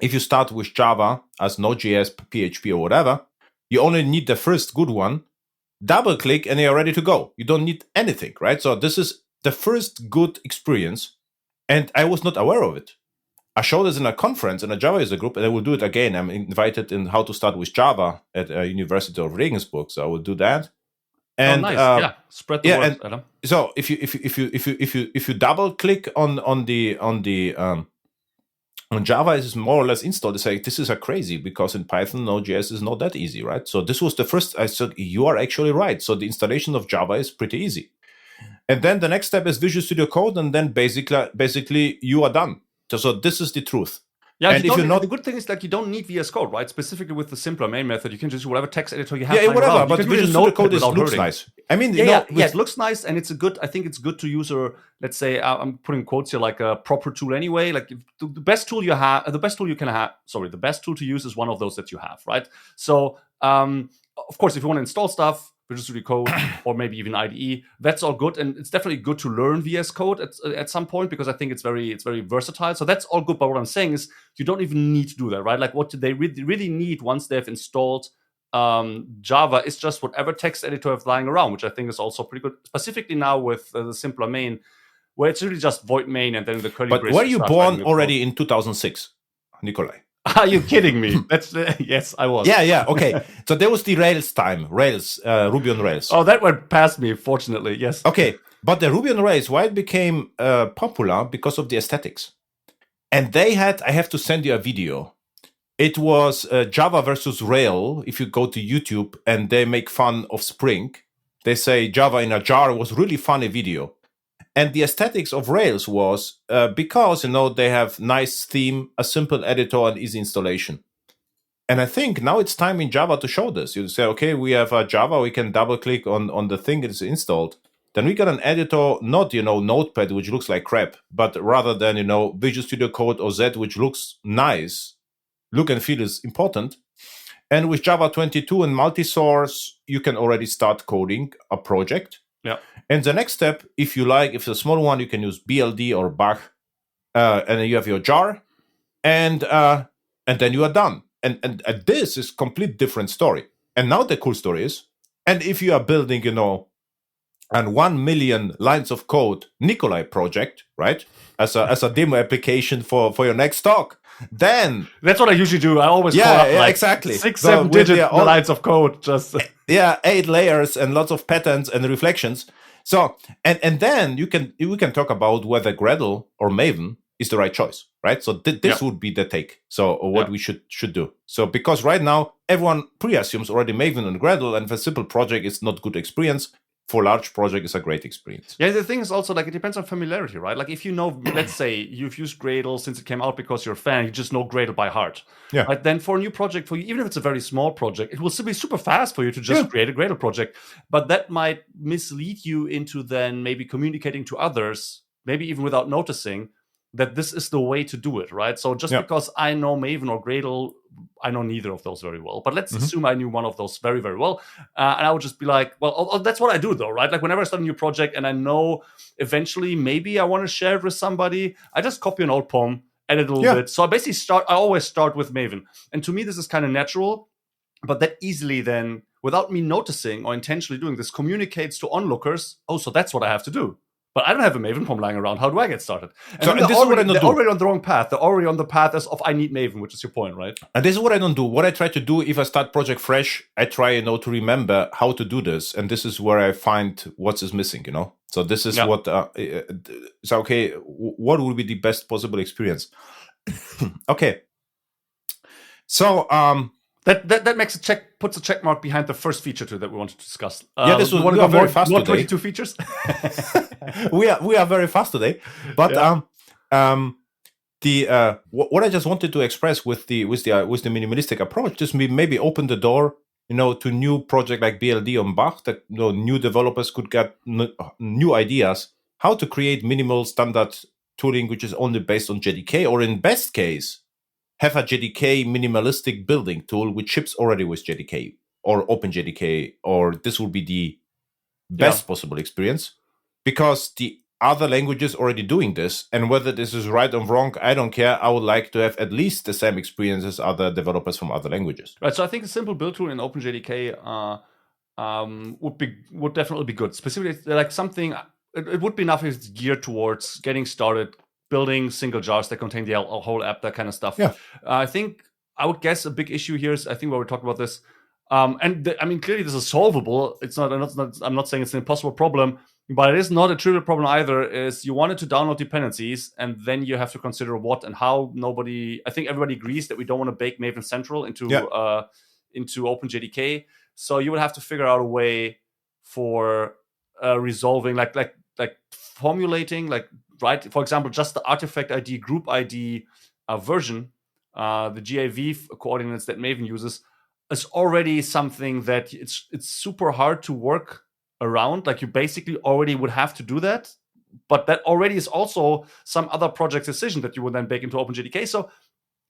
Speaker 1: if you start with Java as Node.js, PHP, or whatever, you only need the first good one, double click, and you're ready to go. You don't need anything, right? So this is the first good experience, and I was not aware of it. I showed this in a conference in a Java user group, and I will do it again. I'm invited in how to start with Java at University of Regensburg, so I will do that. And
Speaker 2: nice. Spread the word, Adam.
Speaker 1: So if you double click on Java, is more or less installed. It's like, this is a crazy, because in Python, Node.js is not that easy, right? So this was the first, I said, you are actually right. So the installation of Java is pretty easy. And then the next step is Visual Studio Code, and then basically you are done. So this is the truth.
Speaker 2: Yeah, and the good thing is you don't need VS Code, right? Specifically with the simpler main method, you can just use whatever text editor you have.
Speaker 1: Yeah, whatever. But Visual Studio Code looks nice. I mean,
Speaker 2: it looks nice, and I think it's good to use let's say, I'm putting quotes here, like a proper tool anyway. Like the best tool to use is one of those that you have, right? So, of course, if you want to install stuff, Visual Studio Code, or maybe even IDE. That's all good, and it's definitely good to learn VS Code at some point, because I think it's very versatile. So that's all good. But what I'm saying is, you don't even need to do that, right? Like, what they really need once they've installed Java is just whatever text editor have lying around, which I think is also pretty good, specifically now with the simpler main, where it's really just void main and then the curly braces.
Speaker 1: But were you born already in 2006, Nikolai?
Speaker 2: Are you kidding me? That's yes, I was.
Speaker 1: Yeah. Okay. So there was the Rails time, Ruby on Rails.
Speaker 2: Oh, that went past me, fortunately. Yes.
Speaker 1: Okay, but the Ruby on Rails, why it became popular? Because of the aesthetics. And they had, I have to send you a video. It was Java versus Rail. If you go to YouTube and they make fun of Spring, they say Java in a jar. It was really funny video. And the aesthetics of Rails was because, they have nice theme, a simple editor, and easy installation. And I think now it's time in Java to show this. You say, okay, we have Java, we can double click on the thing that's installed. Then we got an editor, not, Notepad, which looks like crap, but rather than, Visual Studio Code or Z, which looks nice. Look and feel is important. And with Java 22 and multi-source, you can already start coding a project.
Speaker 2: Yeah.
Speaker 1: And the next step, if you like, if it's a small one, you can use BLD or Bach, and then you have your jar, and then you are done. And this is complete different story. And now the cool story is, and if you are building, an 1 million lines of code Nikolai project, right, as a demo application for your next talk, then
Speaker 2: that's what I usually do. I always call up like
Speaker 1: exactly
Speaker 2: 6-7 digit lines of code, just
Speaker 1: 8 layers and lots of patterns and reflections. So and then we can talk about whether Gradle or Maven is the right choice, right? So this would be the take. So what we should do. So because right now everyone pre-assumes already Maven and Gradle, and for simple project it's not good experience. For large project, it's a great experience.
Speaker 2: Yeah, the thing is also, like, it depends on familiarity, right? Like, if let's say you've used Gradle since it came out because you're a fan, you just know Gradle by heart.
Speaker 1: Yeah.
Speaker 2: Right? Then for a new project for you, even if it's a very small project, it will still be super fast for you to just create a Gradle project. But that might mislead you into then maybe communicating to others, maybe even without noticing, that this is the way to do it, right? So just because I know Maven or Gradle, I know neither of those very well. But let's assume I knew one of those very, very well. And I would just be like, well, that's what I do though, right? Like whenever I start a new project and I know eventually maybe I want to share it with somebody, I just copy an old POM, edit a little bit. So I always start with Maven. And to me, this is kind of natural. But that easily then, without me noticing or intentionally doing this, communicates to onlookers, oh, so that's what I have to do. But I don't have a Maven POM lying around. How do I get started? And
Speaker 1: so
Speaker 2: they're already on the wrong path. They're already on the path of I need Maven, which is your point, right?
Speaker 1: And this is what I don't do. What I try to do if I start project fresh, I try, to remember how to do this. And this is where I find what is missing, So this is what, so okay, what would be the best possible experience? Okay. So,
Speaker 2: That makes puts a check mark behind the first feature too that we wanted to discuss.
Speaker 1: This was we are very fast today.
Speaker 2: 22 features.
Speaker 1: we are very fast today, but what I just wanted to express with the minimalistic approach, just maybe open the door, to new project like BLD on Bach, that new developers could get new ideas how to create minimal standard tooling which is only based on JDK, or in best case have a JDK minimalistic building tool which ships already with JDK or OpenJDK, or this will be the best possible experience, because the other languages already doing this, and whether this is right or wrong, I don't care. I would like to have at least the same experience as other developers from other languages.
Speaker 2: Right. So I think a simple build tool in OpenJDK would definitely be good. Specifically, like something, it would be enough if it's geared towards getting started, building single jars that contain the whole app, that kind of stuff.
Speaker 1: Yeah.
Speaker 2: I would guess a big issue here is, I think, where we talked about this. Clearly this is solvable. I'm not saying it's an impossible problem, but it is not a trivial problem either. Is you wanted to download dependencies, and then you have to consider what and how. I think everybody agrees that we don't want to bake Maven Central into OpenJDK. So you would have to figure out a way for resolving, like formulating, right? For example, just the artifact ID, group ID version, the GAV coordinates that Maven uses, is already something that it's super hard to work around. Like you basically already would have to do that, but that already is also some other project decision that you would then bake into OpenJDK. So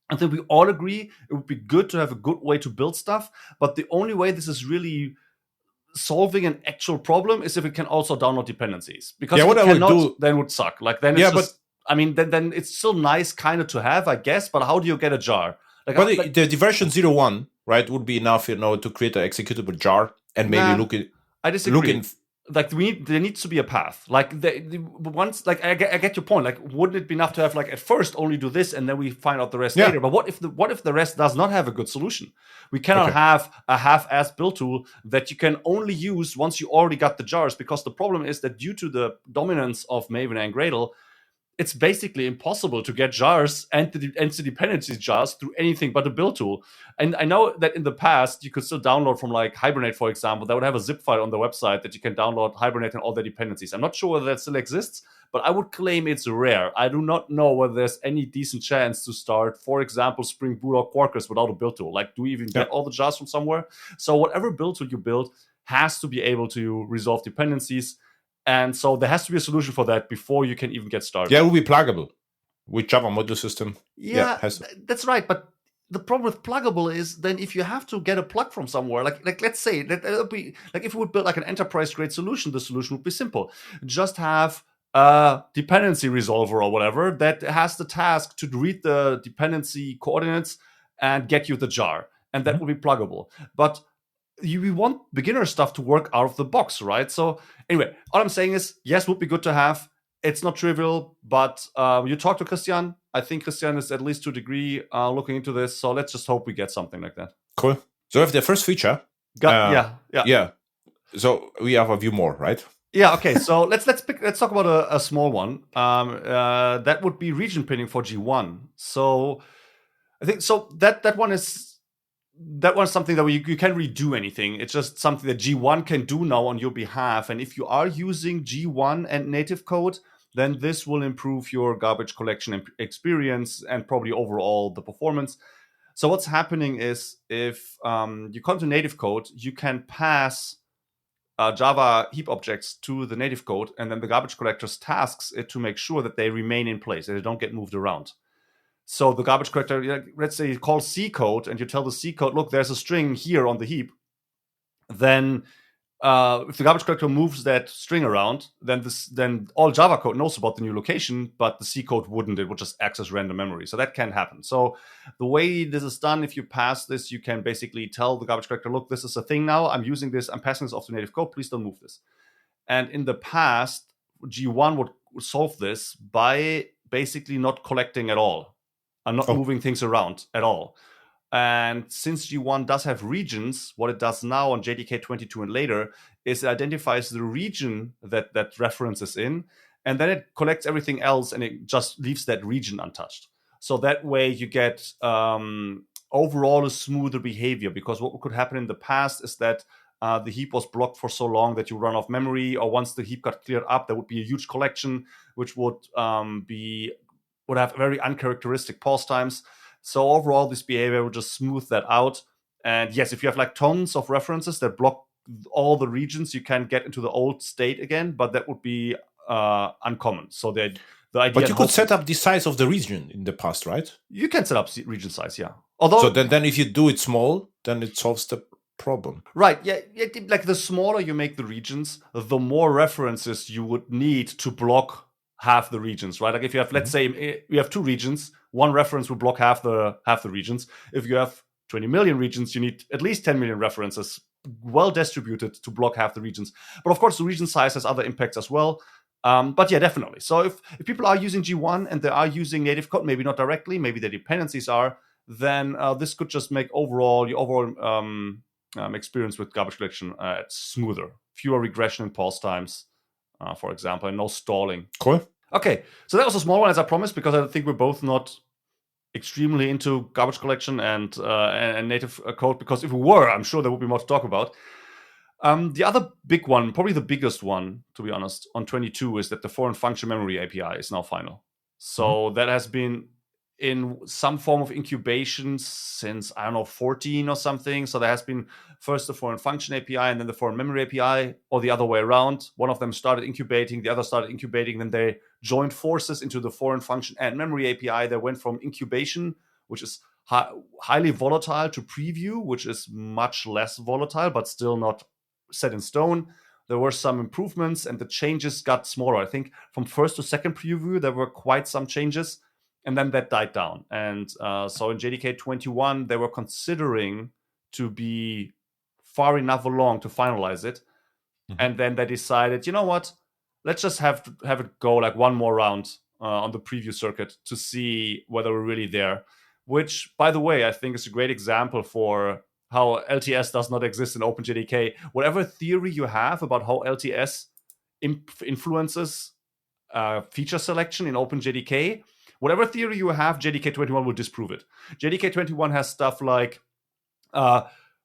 Speaker 2: I think we all agree it would be good to have a good way to build stuff, but the only way this is really solving an actual problem is if it can also download dependencies. Because
Speaker 1: Yeah,
Speaker 2: if
Speaker 1: what
Speaker 2: it
Speaker 1: I would
Speaker 2: cannot,
Speaker 1: do-
Speaker 2: then it would suck. Like then it's
Speaker 1: Yeah,
Speaker 2: just, I mean, then it's still nice kind of to have, I guess. But how do you get a jar? Like,
Speaker 1: But the version 0.1, right, would be enough, to create an executable jar and maybe look
Speaker 2: I disagree.
Speaker 1: in.
Speaker 2: Like there needs to be a path. Like once, like I get your point. Like, wouldn't it be enough to have like at first only do this and then we find out the rest later? But what if the rest does not have a good solution? We cannot have a half-assed build tool that you can only use once you already got the jars, because the problem is that due to the dominance of Maven and Gradle, it's basically impossible to get jars and the dependencies jars through anything but a build tool. And I know that in the past, you could still download from like Hibernate, for example. That would have a zip file on the website that you can download Hibernate and all their dependencies. I'm not sure whether that still exists, but I would claim it's rare. I do not know whether there's any decent chance to start, for example, Spring Boot or Quarkus without a build tool. Like, do we even get all the jars from somewhere? So whatever build tool you build has to be able to resolve dependencies. And so there has to be a solution for that before you can even get started.
Speaker 1: Yeah, it will be pluggable with Java module system.
Speaker 2: Yeah, that's right. But the problem with pluggable is then if you have to get a plug from somewhere, like let's say that it'll be like if we would build like an enterprise grade solution, the solution would be simple. Just have a dependency resolver or whatever that has the task to read the dependency coordinates and get you the jar, and that will be pluggable. But we want beginner stuff to work out of the box, right? So anyway, all I'm saying is, yes, would be good to have. It's not trivial, but you talk to Christian. I think Christian is at least to a degree looking into this. So let's just hope we get something like that.
Speaker 1: Cool. So we have the first feature.
Speaker 2: Yeah.
Speaker 1: So we have a few more, right?
Speaker 2: Yeah. Okay. So let's talk about a small one. That would be region pinning for G1. So I think that one is. That was something that you can't really do anything. It's just something that G1 can do now on your behalf. And if you are using G1 and native code, then this will improve your garbage collection experience and probably overall the performance. So what's happening is if you come to native code, you can pass Java heap objects to the native code, and then the garbage collectors tasks it to make sure that they remain in place, that they don't get moved around. So the garbage collector, let's say you call C code and you tell the C code, look, there's a string here on the heap. Then if the garbage collector moves that string around, then all Java code knows about the new location, but the C code wouldn't. It would just access random memory. So that can happen. So the way this is done, if you pass this, you can basically tell the garbage collector, look, this is a thing now. I'm using this. I'm passing this off to native code. Please don't move this. And in the past, G1 would solve this by basically not collecting at all. And not moving things around at all. And since G1 does have regions, what it does now on JDK 22 and later is it identifies the region that reference is in, and then it collects everything else and it just leaves that region untouched. So that way you get overall a smoother behavior, because what could happen in the past is that the heap was blocked for so long that you run off memory, or once the heap got cleared up, there would be a huge collection, which would have very uncharacteristic pause times. So overall, this behavior will just smooth that out. And yes, if you have like tons of references that block all the regions, you can get into the old state again, but that would be uncommon. So the idea.
Speaker 1: But you could set up the size of the region in the past, right?
Speaker 2: You can set up region size, yeah. Although,
Speaker 1: so then if you do it small, then it solves the problem.
Speaker 2: Right, yeah. Like the smaller you make the regions, the more references you would need to block half the regions, right? Like if you have, let's say you have 2 regions, one reference will block half the regions. If you have 20 million regions, you need at least 10 million references well distributed to block half the regions. But of course, the region size has other impacts as well. But yeah, definitely. So if people are using G1 and they are using native code, maybe not directly, maybe the dependencies are, then this could just make your overall experience with garbage collection smoother. Fewer regression and pause times, for example, and no stalling.
Speaker 1: Cool.
Speaker 2: Okay, so that was a small one, as I promised, because I think we're both not extremely into garbage collection and native code, because if we were, I'm sure there would be more to talk about. The other big one, probably the biggest one, to be honest, on 22 is that the foreign function memory API is now final. So that has been in some form of incubation since, 14 or something. So there has been first the foreign function API and then the foreign memory API, or the other way around. One of them started incubating, the other started incubating, then they joined forces into the foreign function and memory API. They went from incubation, which is highly volatile, to preview, which is much less volatile, but still not set in stone. There were some improvements, and the changes got smaller. I think from first to second preview, there were quite some changes, and then that died down. And so in JDK 21, they were considering to be far enough along to finalize it. And then they decided, you know what? Let's just have it go like one more round on the preview circuit to see whether we're really there. Which, by the way, I think is a great example for how LTS does not exist in OpenJDK. Whatever theory you have about how LTS influences feature selection in OpenJDK, whatever theory you have, JDK 21 will disprove it. JDK 21 has stuff like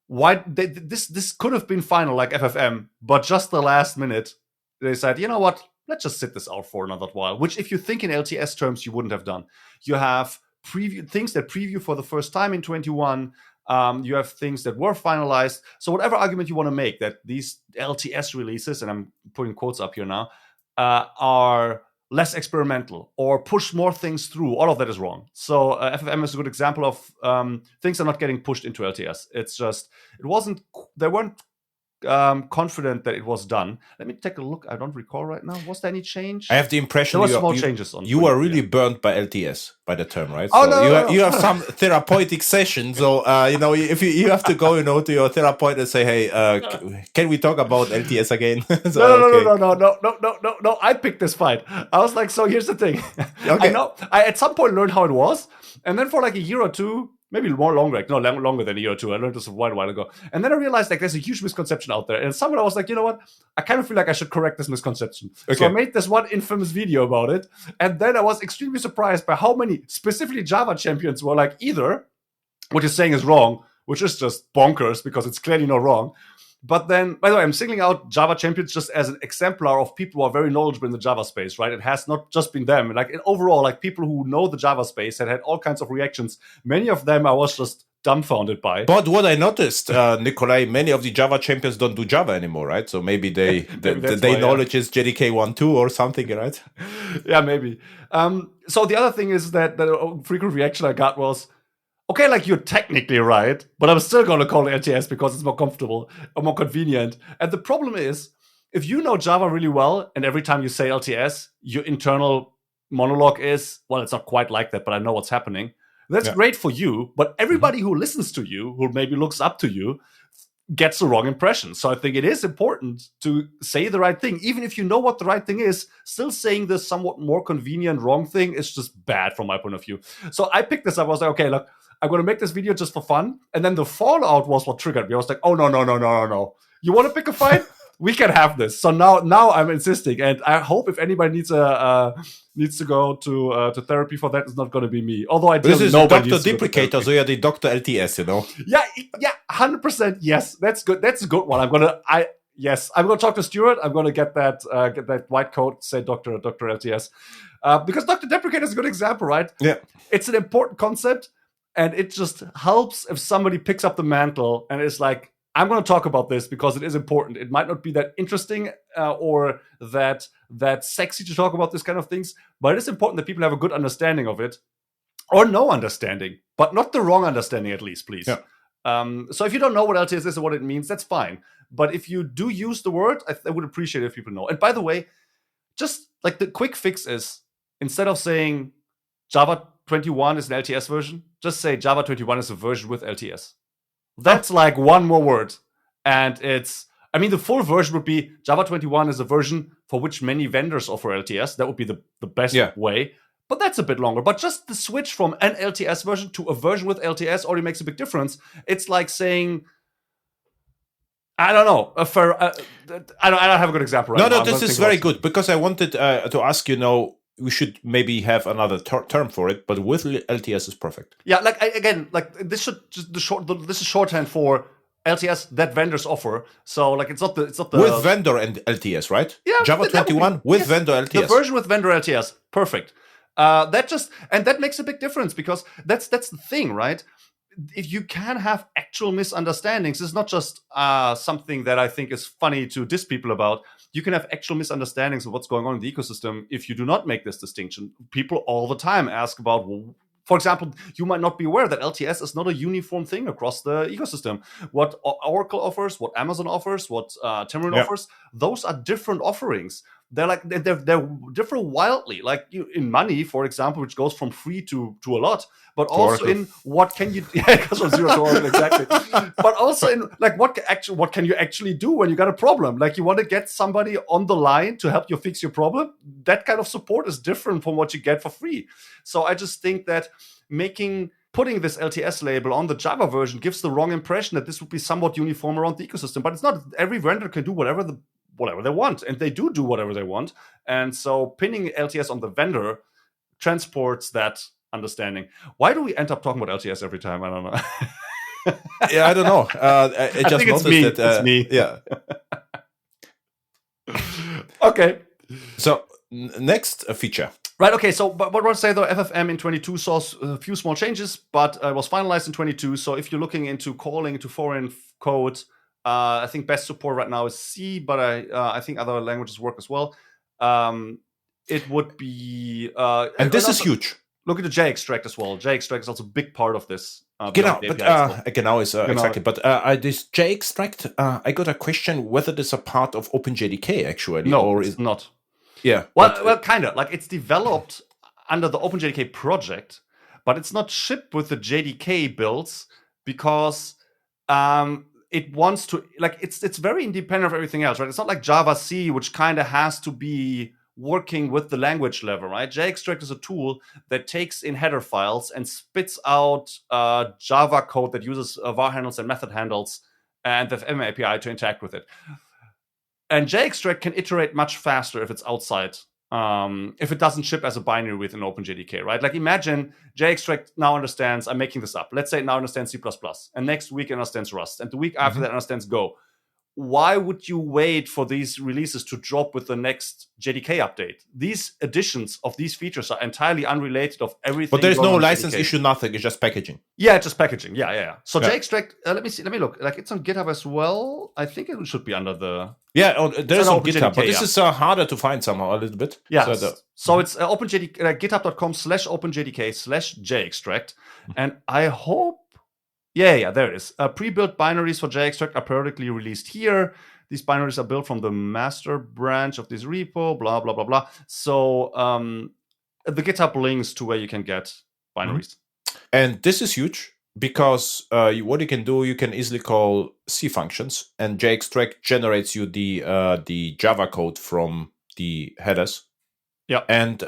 Speaker 2: this could have been final like FFM, but just the last minute they said, you know what, let's just sit this out for another while. Which, if you think in LTS terms, you wouldn't have done. You have things that preview for the first time in 21. You have things that were finalized. So whatever argument you want to make that these LTS releases, and I'm putting quotes up here now, are less experimental or push more things through, all of that is wrong. So FFM is a good example of things are not getting pushed into LTS. It's just, they weren't confident that it was done. Let me take a look. I don't recall right now. Was there any change?
Speaker 1: I have the impression
Speaker 2: there were small changes on.
Speaker 1: You are really burnt by LTS by the term, right?
Speaker 2: Oh,
Speaker 1: so
Speaker 2: no,
Speaker 1: you have some therapeutic session. So if you have to go, to your therapeutic and say, hey, can we talk about LTS again?
Speaker 2: No. I picked this fight. I was like, so here's the thing.
Speaker 1: Okay.
Speaker 2: I at some point learned how it was, and then for like a year or two, maybe more longer, longer than a year or two. I learned this a while ago. And then I realized there's a huge misconception out there. And somewhere I was like, you know what? I kind of feel like I should correct this misconception. Okay. So I made this one infamous video about it. And then I was extremely surprised by how many specifically Java champions were like, either what you're saying is wrong, which is just bonkers because it's clearly not wrong. But then, by the way, I'm singling out Java champions just as an exemplar of people who are very knowledgeable in the Java space, right? It has not just been them. Like overall, like people who know the Java space had all kinds of reactions. Many of them I was just dumbfounded by.
Speaker 1: But what I noticed, Nikolai, many of the Java champions don't do Java anymore, right? So maybe they knowledge is JDK 1.2 or something, right?
Speaker 2: Yeah, maybe. So the other thing is that the frequent reaction I got was, okay, like you're technically right, but I'm still going to call it LTS because it's more comfortable or more convenient. And the problem is, if you know Java really well, and every time you say LTS, your internal monologue is, well, it's not quite like that, but I know what's happening. That's great for you, but everybody who listens to you, who maybe looks up to you, gets the wrong impression. So I think it is important to say the right thing. Even if you know what the right thing is, still saying the somewhat more convenient wrong thing is just bad from my point of view. So I picked this up. I was like, okay, look, I'm going to make this video just for fun. And then the fallout was what triggered me. I was like, oh, no. You want to pick a fight? We can have this. So now I'm insisting. And I hope if anybody needs to go to therapy for that, it's not going to be me. Although I
Speaker 1: this is Dr. Deprecator, so you're the Dr. LTS,
Speaker 2: Yeah, 100%. Yes, that's good. That's a good one. I'm going to talk to Stuart. I'm going to get that white coat, say Dr. LTS. Because Dr. Deprecator is a good example, right?
Speaker 1: Yeah.
Speaker 2: It's an important concept. And it just helps if somebody picks up the mantle and is like, I'm going to talk about this because it is important. It might not be that interesting or that sexy to talk about this kind of things, but it is important that people have a good understanding of it, or no understanding, but not the wrong understanding at least, please.
Speaker 1: Yeah.
Speaker 2: So if you don't know what LTS is and what it means, that's fine. But if you do use the word, I would appreciate it if people know. And by the way, just like the quick fix is, instead of saying Java 21 is an LTS version, just say Java 21 is a version with LTS. That's like one more word. And the full version would be Java 21 is a version for which many vendors offer LTS. That would be the best way. But that's a bit longer. But just the switch from an LTS version to a version with LTS already makes a big difference. It's like saying, I don't know. I don't have a good example right now.
Speaker 1: No, this is very good because I wanted to ask, we should maybe have another term for it, but with LTS is perfect.
Speaker 2: Yeah, this is shorthand for LTS that vendors offer. So like it's not the
Speaker 1: with vendor and LTS, right?
Speaker 2: Yeah,
Speaker 1: Java 21 with vendor LTS.
Speaker 2: The version with vendor LTS, perfect. That makes a big difference because that's the thing, right? If you can have actual misunderstandings, it's not just something that I think is funny to diss people about. You can have actual misunderstandings of what's going on in the ecosystem if you do not make this distinction. People all the time ask about For example, you might not be aware that LTS is not a uniform thing across the ecosystem. What Oracle offers, what Amazon offers, what Tamarind offers, those are different offerings. They're different wildly. Like in money, for example, which goes from free to a lot, but also in what can you? Yeah, it goes from 0 to Oracle, exactly. But also in like what can you actually do when you got a problem? Like you want to get somebody on the line to help you fix your problem. That kind of support is different from what you get for free. So I just think that putting this LTS label on the Java version gives the wrong impression that this would be somewhat uniform around the ecosystem. But it's not. Every vendor can do whatever they want, and they do whatever they want. And so pinning LTS on the vendor transports that understanding. Why do we end up talking about LTS every time? I don't know.
Speaker 1: Yeah, I don't know. I just
Speaker 2: think
Speaker 1: noticed that.
Speaker 2: It's me.
Speaker 1: Yeah.
Speaker 2: Okay.
Speaker 1: So next feature.
Speaker 2: Right. Okay. So, but what I want to say though, FFM in 22 saw a few small changes, but it was finalized in 22. So if you're looking into calling into foreign code, I think best support right now is C, but I think other languages work as well. It would be
Speaker 1: and this is huge.
Speaker 2: Look at the Jextract as well. Jextract is also a big part of this.
Speaker 1: Genau, exactly. But this Jextract, I got a question whether this is a part of OpenJDK actually.
Speaker 2: No,
Speaker 1: or
Speaker 2: it's not.
Speaker 1: Yeah.
Speaker 2: Well, kind of. Like it's developed under the OpenJDK project, but it's not shipped with the JDK builds because it wants to, like, it's very independent of everything else, right? It's not like Java C, which kind of has to be working with the language level, right? Jextract is a tool that takes in header files and spits out Java code that uses var handles and method handles and the FFM API to interact with it. And Jextract can iterate much faster if it's outside, if it doesn't ship as a binary within OpenJDK, right? Like imagine Jextract now understands, I'm making this up, let's say it now understands C++, and next week it understands Rust, and the week after that understands Go. Why would you wait for these releases to drop with the next JDK update? These additions of these features are entirely unrelated of everything.
Speaker 1: But there's no license issue, nothing. It's just packaging.
Speaker 2: Yeah, just packaging. Yeah. So Jextract, let me look. Like it's on GitHub as well. I think it should be under the.
Speaker 1: Yeah, there's on GitHub, but this
Speaker 2: yeah.
Speaker 1: is harder to find somehow a little bit.
Speaker 2: Yeah. So it's OpenJDK, github.com/openjdk/Jextract, and I hope. Yeah, there it is. Pre-built binaries for Jextract are periodically released here. These binaries are built from the master branch of this repo, blah, blah, blah, blah. So the GitHub links to where you can get binaries.
Speaker 1: And this is huge because what you can do, you can easily call C functions, and Jextract generates you the Java code from the headers.
Speaker 2: Yeah,
Speaker 1: and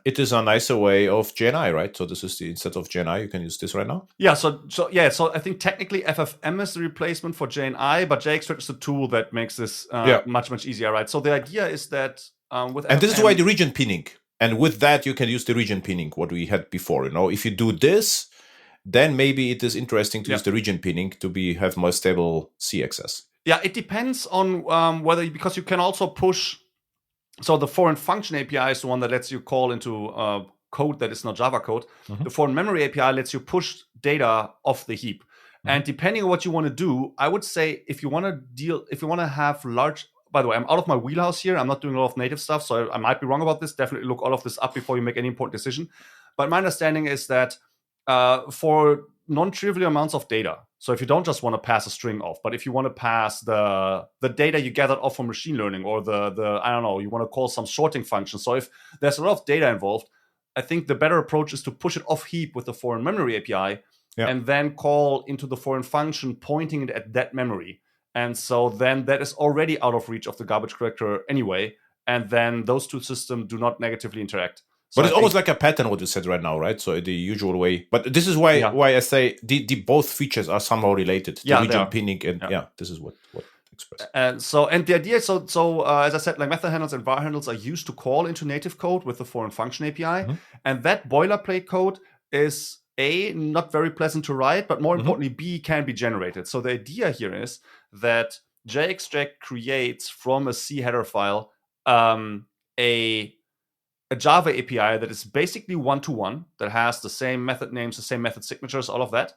Speaker 1: it is a nicer way of JNI, right? So this is instead of JNI, you can use this right now.
Speaker 2: Yeah. So I think technically FFM is the replacement for JNI, but Jextract is the tool that makes this much easier, right? So the idea is that with FFM,
Speaker 1: this is why the region pinning, and with that you can use the region pinning what we had before. If you do this, then maybe it is interesting to use the region pinning to have more stable C access.
Speaker 2: Yeah, it depends on whether, because you can also push. So the foreign function API is the one that lets you call into code that is not Java code. The foreign memory API lets you push data off the heap. And depending on what you want to do, I would say if you want to have large. By the way, I'm out of my wheelhouse here. I'm not doing a lot of native stuff, so I might be wrong about this. Definitely look all of this up before you make any important decision. But my understanding is that for non-trivial amounts of data, so if you don't just want to pass a string off, but if you want to pass the data you gathered off from machine learning, or the I don't know, you want to call some sorting function. So if there's a lot of data involved, I think the better approach is to push it off heap with the foreign memory API, and then call into the foreign function pointing it at that memory. And so then that is already out of reach of the garbage collector anyway. And then those two systems do not negatively interact. So
Speaker 1: but it's almost like a pattern what you said right now, right? So the usual way. But this is why I say the both features are somehow related. The region pinning and this is what express.
Speaker 2: And the idea, so as I said, like method handles and var handles are used to call into native code with the foreign function API. And that boilerplate code is A, not very pleasant to write, but more importantly, B, can be generated. So the idea here is that Jextract creates from a C header file a Java API that is basically one-to-one, that has the same method names, the same method signatures, all of that.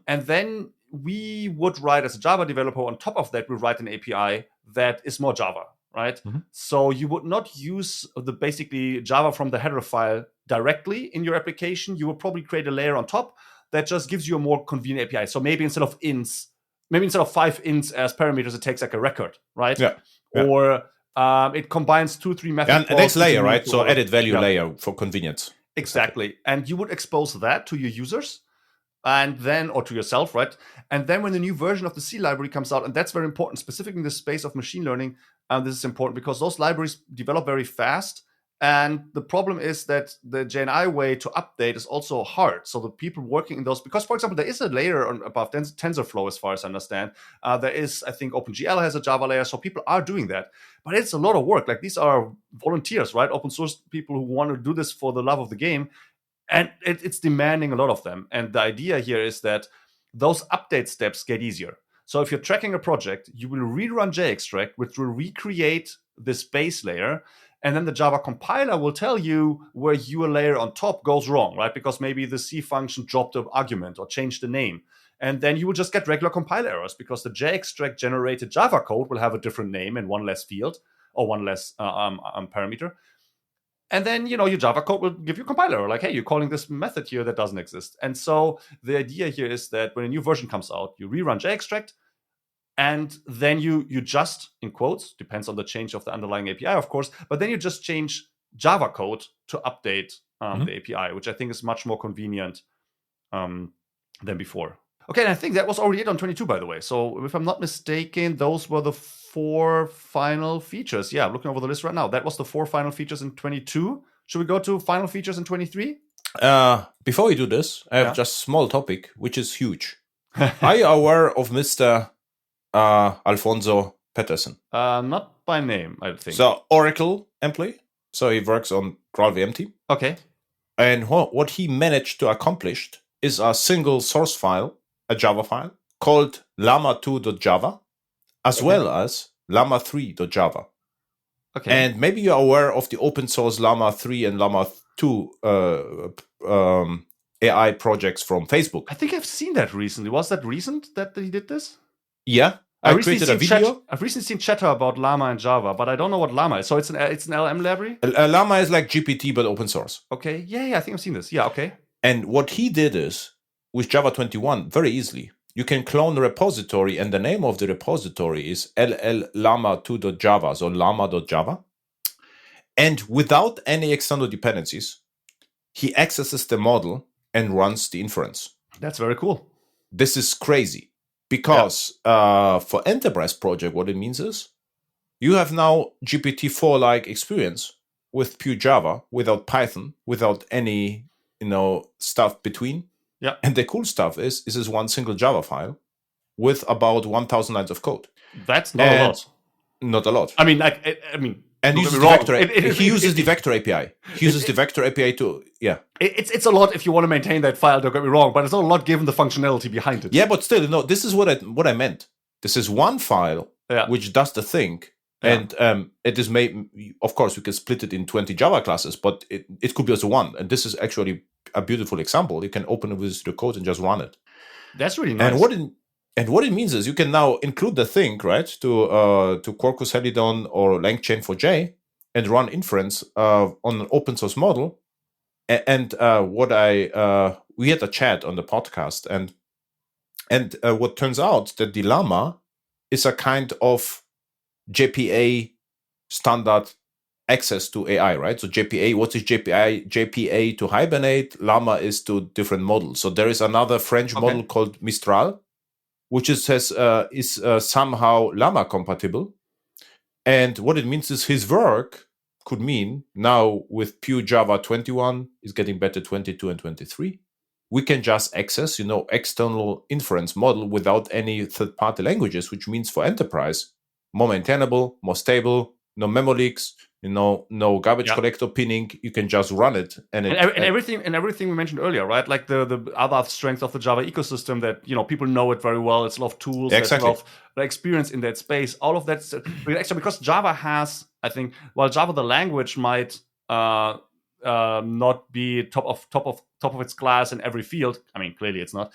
Speaker 2: And then we would write, as a Java developer, on top of that, we write an API that is more Java, right? So you would not use the basically Java from the header file directly in your application, you will probably create a layer on top that just gives you a more convenient API. So maybe instead of 5 ints as parameters, it takes like a record, right?
Speaker 1: Yeah.
Speaker 2: Or it combines 2-3 methods.
Speaker 1: And next layer, right? So added value layer for convenience.
Speaker 2: Exactly. And you would expose that to your users and then, or to yourself, right? And then when the new version of the C library comes out, and that's very important, specifically in the space of machine learning, this is important because those libraries develop very fast. And the problem is that the JNI way to update is also hard. So the people working in those, because for example, there is a layer above TensorFlow, as far as I understand. There is, I think OpenGL has a Java layer, so people are doing that. But it's a lot of work. Like these are volunteers, right? Open source people who want to do this for the love of the game. And it's demanding a lot of them. And the idea here is that those update steps get easier. So if you're tracking a project, you will rerun Jextract, which will recreate this base layer. And then the Java compiler will tell you where your layer on top goes wrong, right? Because maybe the C function dropped an argument or changed the name. And then you will just get regular compiler errors because the Jextract generated Java code will have a different name and one less field or one less parameter. And then, your Java code will give you a compiler error, like, hey, you're calling this method here that doesn't exist. And so the idea here is that when a new version comes out, you rerun Jextract, and then you just, in quotes, depends on the change of the underlying API, of course, but then you just change Java code to update the API, which I think is much more convenient than before. Okay, and I think that was already it on 22, by the way. So if I'm not mistaken, those were the 4 final features. Yeah, I'm looking over the list right now. That was the 4 final features in 22. Should we go to final features in 23?
Speaker 1: Before we do this, I have just a small topic, which is huge. Are you aware of Mr. Alfonso Peterson?
Speaker 2: Not by name, I think.
Speaker 1: So Oracle employee. So he works on GraalVM team.
Speaker 2: Okay.
Speaker 1: And what he managed to accomplish is a single source file, a Java file, called llama2.java, as well as llama3.java.
Speaker 2: Okay.
Speaker 1: And maybe you're aware of the open source Llama 3 and Llama 2 AI projects from Facebook.
Speaker 2: I think I've seen that recently. Was that recent that he did this?
Speaker 1: Yeah. I created a video.
Speaker 2: I've recently seen chatter about Llama and Java, but I don't know what Llama is. So it's an LM library?
Speaker 1: Llama is like GPT, but open source.
Speaker 2: Okay. Yeah, I think I've seen this. Yeah, okay.
Speaker 1: And what he did is, with Java 21, very easily, you can clone the repository, and the name of the repository is llama2.java, so llama.java. And without any external dependencies, he accesses the model and runs the inference.
Speaker 2: That's very cool.
Speaker 1: This is crazy because for enterprise project, what it means is you have now GPT-4-like experience with pure Java, without Python, without any stuff between.
Speaker 2: Yeah.
Speaker 1: And the cool stuff is this is one single Java file with about 1,000 lines of code.
Speaker 2: That's not a lot.
Speaker 1: Not a lot.
Speaker 2: I mean,
Speaker 1: and he uses the vector API. He uses the vector API to,
Speaker 2: It's a lot if you want to maintain that file, don't get me wrong, but it's not a lot given the functionality behind it.
Speaker 1: Yeah, but still, this is what I meant. This is one file which does the thing. Yeah. And it is made, of course, we can split it in 20 Java classes, but it could be also one. And this is actually a beautiful example. You can open it with the code and just run it.
Speaker 2: That's really nice.
Speaker 1: And what it means is you can now include the thing, right, to Quarkus Helidon or LangChain for J, and run inference on an open source model. And we had a chat on the podcast, and what turns out that the Llama is a kind of JPA standard access to AI, right? So JPA, what is JPA? JPA to Hibernate, Llama is to different models. So there is another French model called Mistral, which is somehow Llama compatible. And what it means is his work could mean now with pure Java 21 is getting better 22 and 23. We can just access, external inference model without any third-party languages, which means for enterprise, more maintainable, more stable, no memo leaks, no garbage collector pinning. You can just run it, and
Speaker 2: everything we mentioned earlier, right? Like the other strength of the Java ecosystem that people know it very well. It's a lot of tools,
Speaker 1: exactly.
Speaker 2: There's a lot of experience in that space. All of that's extra because Java has, I think, while Java the language might not be top of its class in every field. I mean, clearly it's not.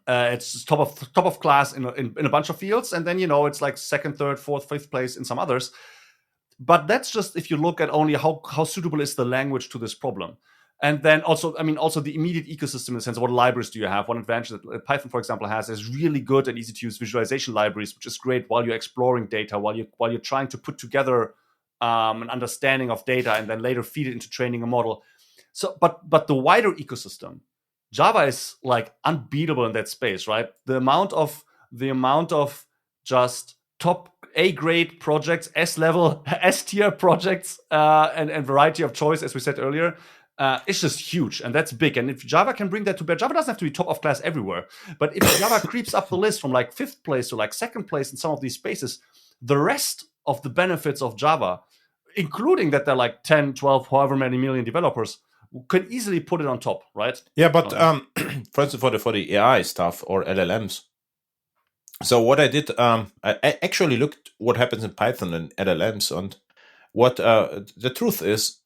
Speaker 2: It's top of class in a bunch of fields, and then it's like second, third, fourth, fifth place in some others. But that's just if you look at only how suitable is the language to this problem. And then also, I mean, also the immediate ecosystem in the sense of what libraries do you have? One advantage that Python, for example, has is really good and easy to use visualization libraries, which is great while you're exploring data, while you're trying to put together an understanding of data and then later feed it into training a model. So, but the wider ecosystem, Java is like unbeatable in that space, right? The amount of just top A grade projects, S level, S tier projects, and variety of choice, as we said earlier, it's just huge, and that's big. And if Java can bring that to bear, Java doesn't have to be top of class everywhere. But if Java creeps up the list from like 5th place to like 2nd place in some of these spaces, the rest of the benefits of Java, including that they're like 10, 12, however many million developers, could easily put it on top, right?
Speaker 1: Yeah, but for instance, for the AI stuff or LLMs. So what I did, I actually looked what happens in Python and LLMs, and what the truth is,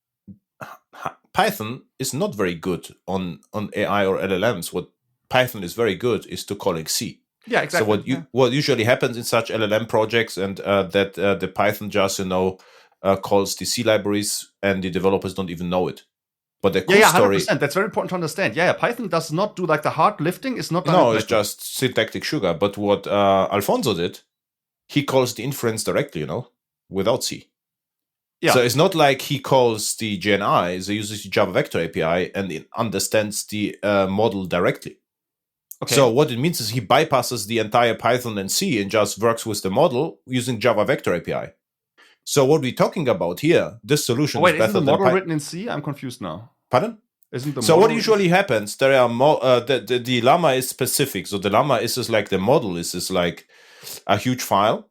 Speaker 1: Python is not very good on AI or LLMs. What Python is very good is to calling C.
Speaker 2: Yeah, exactly.
Speaker 1: So what usually happens in such LLM projects, and that the Python just calls the C libraries, and the developers don't even know it. But the cool story,
Speaker 2: 100%. That's very important to understand. Yeah, Python does not do like the hard lifting. It's not done.
Speaker 1: No, it's just syntactic sugar. But what Alfonso did, he calls the inference directly, without C.
Speaker 2: Yeah.
Speaker 1: So it's not like he calls the GNI, he uses the Java Vector API and it understands the model directly. Okay. So what it means is he bypasses the entire Python and C and just works with the model using Java Vector API. So what we're talking about here, this solution is better
Speaker 2: isn't the model written in C? I'm confused now.
Speaker 1: Pardon?
Speaker 2: Isn't the
Speaker 1: so what usually happens, there are more, the llama is specific. So the llama is just like the model is just like a huge file.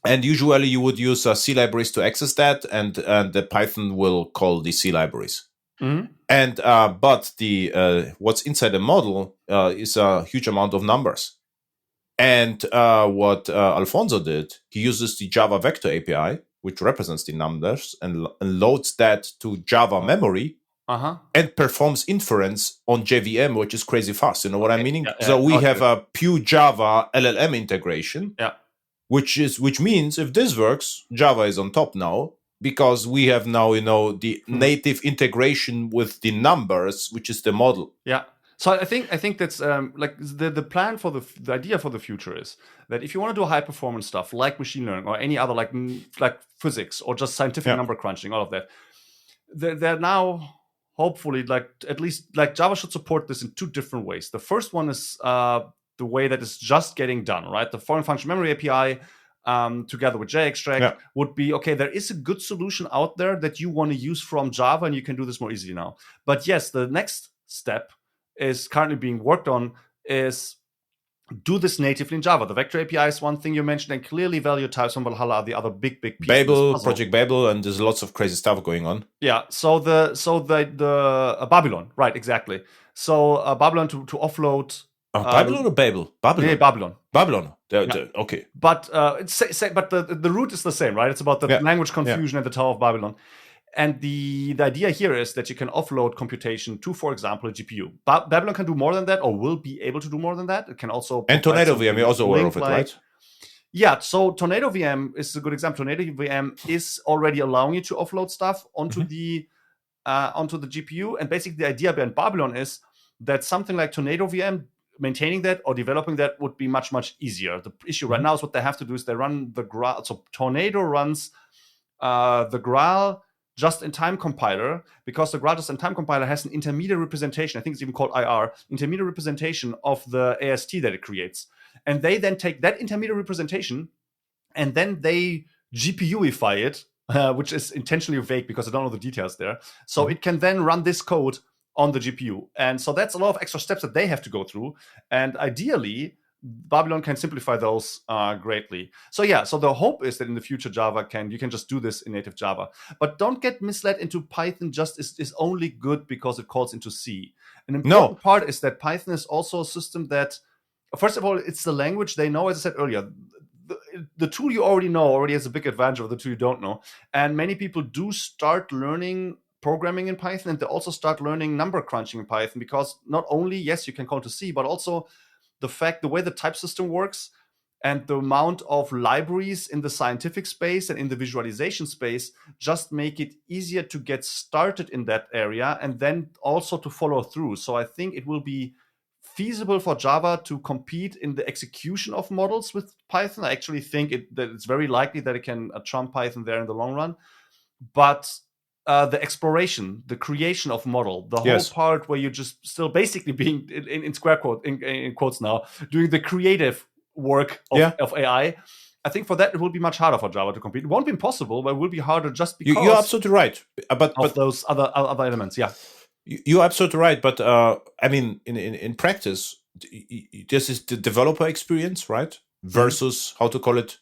Speaker 1: And usually you would use C libraries to access that, and the Python will call the C libraries.
Speaker 2: Mm-hmm.
Speaker 1: And but the what's inside the model is a huge amount of numbers. And what Alfonso did, he uses the Java Vector API, which represents the numbers, and loads that to Java memory, and performs inference on JVM, which is crazy fast. You know what I'm meaning? Yeah, so we have a pure Java LLM integration.
Speaker 2: Yeah.
Speaker 1: Which means if this works, Java is on top now, because we have now, the native integration with the numbers, which is the model.
Speaker 2: Yeah. So I think that's like the plan for the idea for the future is that if you want to do high performance stuff like machine learning or any other like physics or just scientific number crunching, all of that, they're now hopefully like at least like Java should support this in 2 different ways. The first one is the way that it's just getting done, right? The foreign function memory API together with Jextract would be, okay, there is a good solution out there that you want to use from Java, and you can do this more easily now. But yes, the next step is currently being worked on is do this natively in Java. The Vector API is one thing you mentioned, and clearly value types from Valhalla are the other big piece.
Speaker 1: Babel, Project Babel, and there's lots of crazy stuff going on.
Speaker 2: Yeah, so the Babylon, right, exactly. So Babylon to offload.
Speaker 1: Babylon or Babel? Babylon.
Speaker 2: Yeah, Babylon.
Speaker 1: Babylon. Okay.
Speaker 2: But but the root is the same, right? It's about the language confusion at the Tower of Babylon. And the idea here is that you can offload computation to, for example, a GPU. Babylon can do more than that, or will be able to do more than that. It can also...
Speaker 1: And Tornado VM, you're also aware of it, right?
Speaker 2: Yeah, so Tornado VM is a good example. Tornado VM is already allowing you to offload stuff onto the GPU. And basically the idea behind Babylon is that something like Tornado VM, maintaining that or developing that would be much, much easier. The issue right now is what they have to do is they run the Graal. So Tornado runs the Graal just-in-time compiler, because the Graal just-in-time compiler has an intermediate representation. I think it's even called IR, intermediate representation of the AST that it creates. And they then take that intermediate representation and then they GPUify it, which is intentionally vague because I don't know the details there. So it can then run this code on the GPU. And so that's a lot of extra steps that they have to go through. And ideally, Babylon can simplify those greatly. So yeah, so the hope is that in the future you can just do this in native Java. But don't get misled into Python just is only good because it calls into C. An important part is that Python is also a system that, first of all, it's the language they know, as I said earlier. The tool you already know already has a big advantage over the tool you don't know. And many people do start learning programming in Python, and they also start learning number crunching in Python, because not only, yes, you can call to C, but also the way the type system works and the amount of libraries in the scientific space and in the visualization space just make it easier to get started in that area and then also to follow through. So I think it will be feasible for Java to compete in the execution of models with Python. I actually think that it's very likely that it can trump Python there in the long run. But the exploration, the creation of model, the whole part where you're just still basically being in square quote in quotes now doing the creative work of AI. I think for that it will be much harder for Java to compete. It won't be impossible, but it will be harder just because
Speaker 1: you're absolutely right. But
Speaker 2: those other elements. Yeah,
Speaker 1: you're absolutely right. But I mean, in practice, this is the developer experience, right? Versus how to call it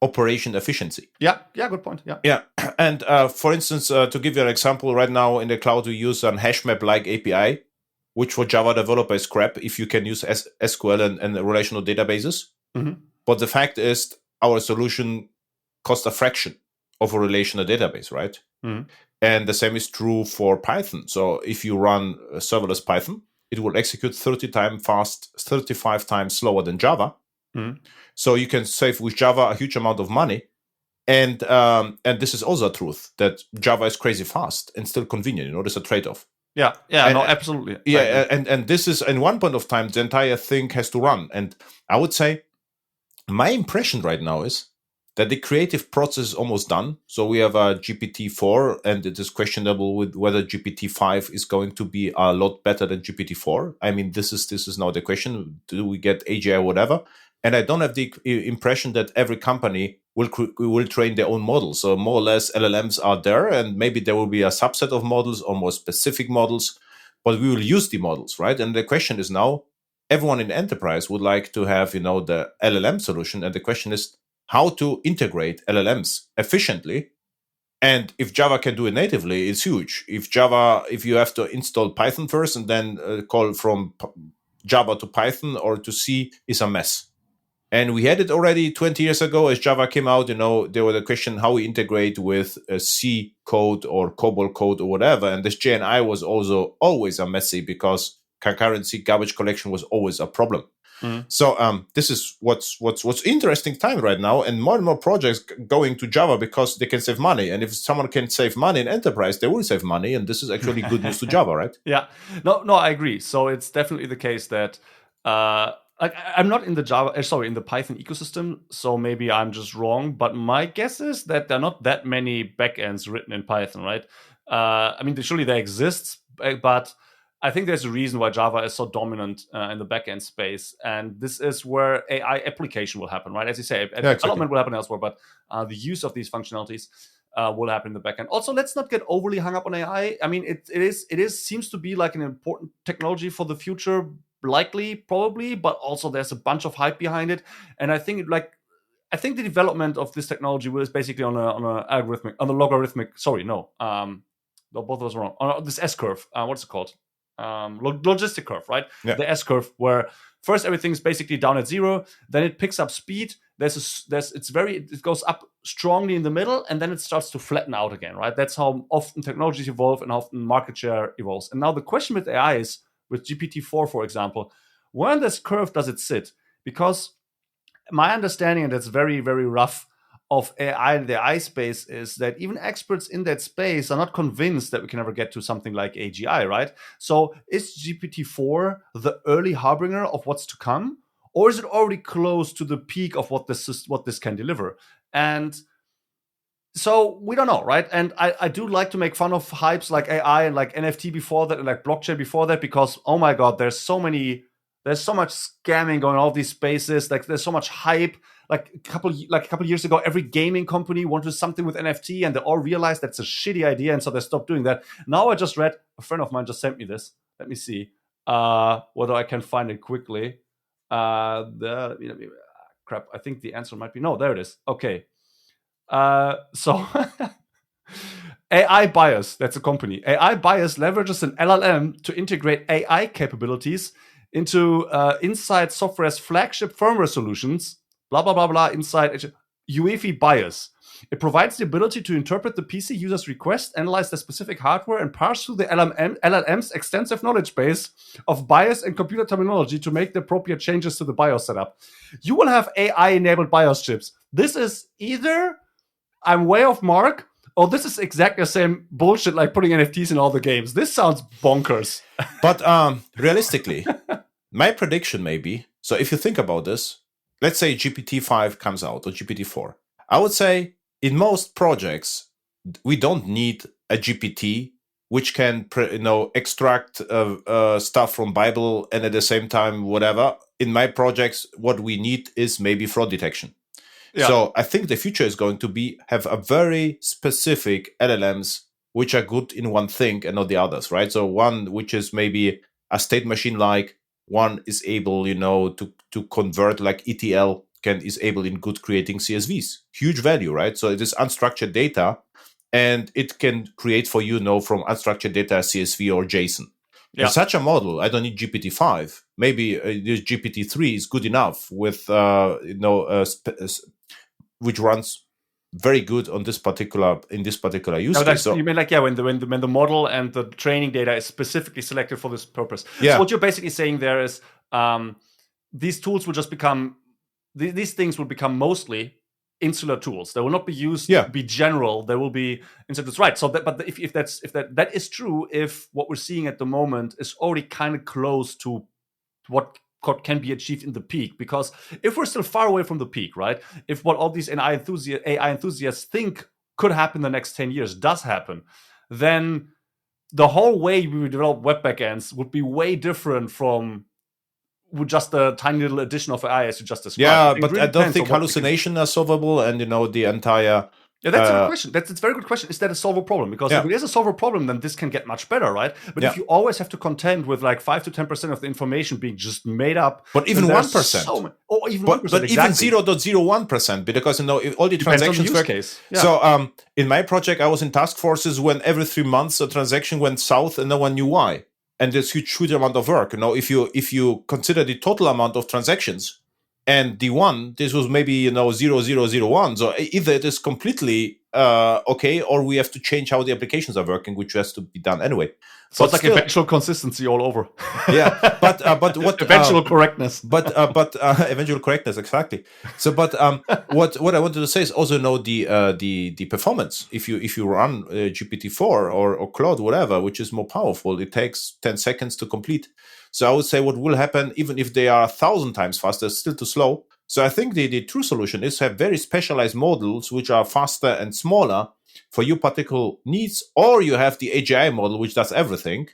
Speaker 1: operation efficiency.
Speaker 2: Yeah, good point. Yeah.
Speaker 1: And for instance, to give you an example, right now in the cloud we use an hashmap-like API, which for Java developer is crap if you can use SQL and relational databases.
Speaker 2: Mm-hmm.
Speaker 1: But the fact is, our solution costs a fraction of a relational database, right?
Speaker 2: Mm-hmm.
Speaker 1: And the same is true for Python. So if you run serverless Python, it will execute 30 times fast, 35 times slower than Java.
Speaker 2: Mm-hmm.
Speaker 1: So you can save with Java a huge amount of money. And this is also a truth that Java is crazy fast and still convenient. There's a trade-off.
Speaker 2: Yeah, absolutely.
Speaker 1: Yeah, and this is, in one point of time, the entire thing has to run. And I would say my impression right now is that the creative process is almost done. So we have a GPT-4, and it is questionable with whether GPT-5 is going to be a lot better than GPT-4. I mean, this is now the question: do we get AGI or whatever? And I don't have the impression that every company will train their own models. So more or less LLMs are there, and maybe there will be a subset of models or more specific models, but we will use the models, right? And the question is now, everyone in enterprise would like to have, the LLM solution. And the question is how to integrate LLMs efficiently. And if Java can do it natively, it's huge. If you have to install Python first and then call from Java to Python or to C, is a mess. And we had it already 20 years ago as Java came out. There was a question how we integrate with C code or COBOL code or whatever. And this JNI was also always a messy because concurrency, garbage collection was always a problem.
Speaker 2: Mm-hmm.
Speaker 1: So this is what's interesting time right now, and more projects going to Java because they can save money. And if someone can save money in enterprise, they will save money. And this is actually good news to Java, right?
Speaker 2: Yeah, no, I agree. So it's definitely the case that I'm not in the in the Python ecosystem, so maybe I'm just wrong. But my guess is that there are not that many backends written in Python, right? I mean, surely there exists, but I think there's a reason why Java is so dominant in the backend space, and this is where AI application will happen, right? As you say, development will happen elsewhere, but the use of these functionalities will happen in the backend. Also, let's not get overly hung up on AI. I mean, it seems to be like an important technology for the future. Likely, probably, but also there's a bunch of hype behind it, and I think the development of this technology was basically on a logarithmic. Sorry, no, both of us were wrong. On this S curve. What's it called? Logistic curve, right?
Speaker 1: Yeah.
Speaker 2: The S curve, where first everything's basically down at zero, then it picks up speed. It goes up strongly in the middle, and then it starts to flatten out again, right? That's how often technologies evolve and how often market share evolves. And now the question with AI is, with GPT-4, for example, where on this curve does it sit? Because my understanding, and that's very, very rough, of AI in the AI space is that even experts in that space are not convinced that we can ever get to something like AGI, right? So is GPT-4 the early harbinger of what's to come? Or is it already close to the peak of what this can deliver? And so we don't know, right? And I do like to make fun of hypes like AI and like NFT before that and like blockchain before that, because oh my god, there's so much scamming going on in all these spaces. Like there's so much hype. Like a couple years ago, every gaming company wanted something with NFT, and they all realized that's a shitty idea, and so they stopped doing that. Now I just read, a friend of mine just sent me this. Let me see whether I can find it quickly. Crap, I think the answer might be no. There it is. Okay. So AI Bias, that's a company. AI Bias leverages an LLM to integrate AI capabilities into inside software's flagship firmware solutions. Blah blah blah blah. Inside UEFI bias. It provides the ability to interpret the PC user's request, analyze the specific hardware, and parse through the LLM's extensive knowledge base of bias and computer terminology to make the appropriate changes to the BIOS setup. You will have AI-enabled BIOS chips. This is either I'm way off mark, or this is exactly the same bullshit like putting NFTs in all the games. This sounds bonkers.
Speaker 1: But realistically, my prediction may be, so if you think about this, let's say GPT-5 comes out or GPT-4. I would say in most projects, we don't need a GPT which can extract stuff from Bible and at the same time, whatever. In my projects, what we need is maybe fraud detection. Yeah. So I think the future is going to have a very specific LLMs which are good in one thing and not the others, right? So one which is maybe a state machine-like, one is able, to convert like ETL is able in good creating CSVs. Huge value, right? So it is unstructured data, and it can create for you, from unstructured data CSV or JSON. Yeah. In such a model, I don't need GPT-5. Maybe this GPT-3 is good enough with, which runs very good on this particular use case.
Speaker 2: So you mean like when the model and the training data is specifically selected for this purpose.
Speaker 1: Yeah.
Speaker 2: So what you're basically saying there is these tools will just become these things will become mostly insular tools. They will not be used to be general. They will be incentives, right? So but if that is true, if what we're seeing at the moment is already kind of close to what can be achieved in the peak, because if we're still far away from the peak, right? If what all these AI enthusiasts think could happen in the next 10 years does happen, then the whole way we would develop web backends would be way different from with just a tiny little addition of AI, as you just described.
Speaker 1: Yeah, but really I don't think hallucination are solvable, and the entire.
Speaker 2: Yeah, that's a good question. That's a very good question. Is that a solvable problem? Because if it is a solvable problem, then this can get much better, right? But if you always have to contend with like 5 to 10% of the information being just made up,
Speaker 1: but even 1%,
Speaker 2: or even 1%,
Speaker 1: but
Speaker 2: exactly.
Speaker 1: Even 0.01%, because all the transactions
Speaker 2: work. Case. Yeah.
Speaker 1: So in my project, I was in task forces when every 3 months a transaction went south and no one knew why. And there's huge amount of work. If you consider the total amount of transactions and the one, this was maybe 0.0001. So either it is completely okay, or we have to change how the applications are working, which has to be done anyway.
Speaker 2: So it's like eventual consistency all over.
Speaker 1: Yeah, but what
Speaker 2: eventual correctness?
Speaker 1: But eventual correctness, exactly. So, but what I wanted to say is also the performance. If you run GPT-4 or Claude, whatever, which is more powerful, it takes 10 seconds to complete. So I would say what will happen, even if they are 1,000 times faster, it's still too slow. So I think the true solution is to have very specialized models which are faster and smaller for your particular needs, or you have the AGI model which does everything.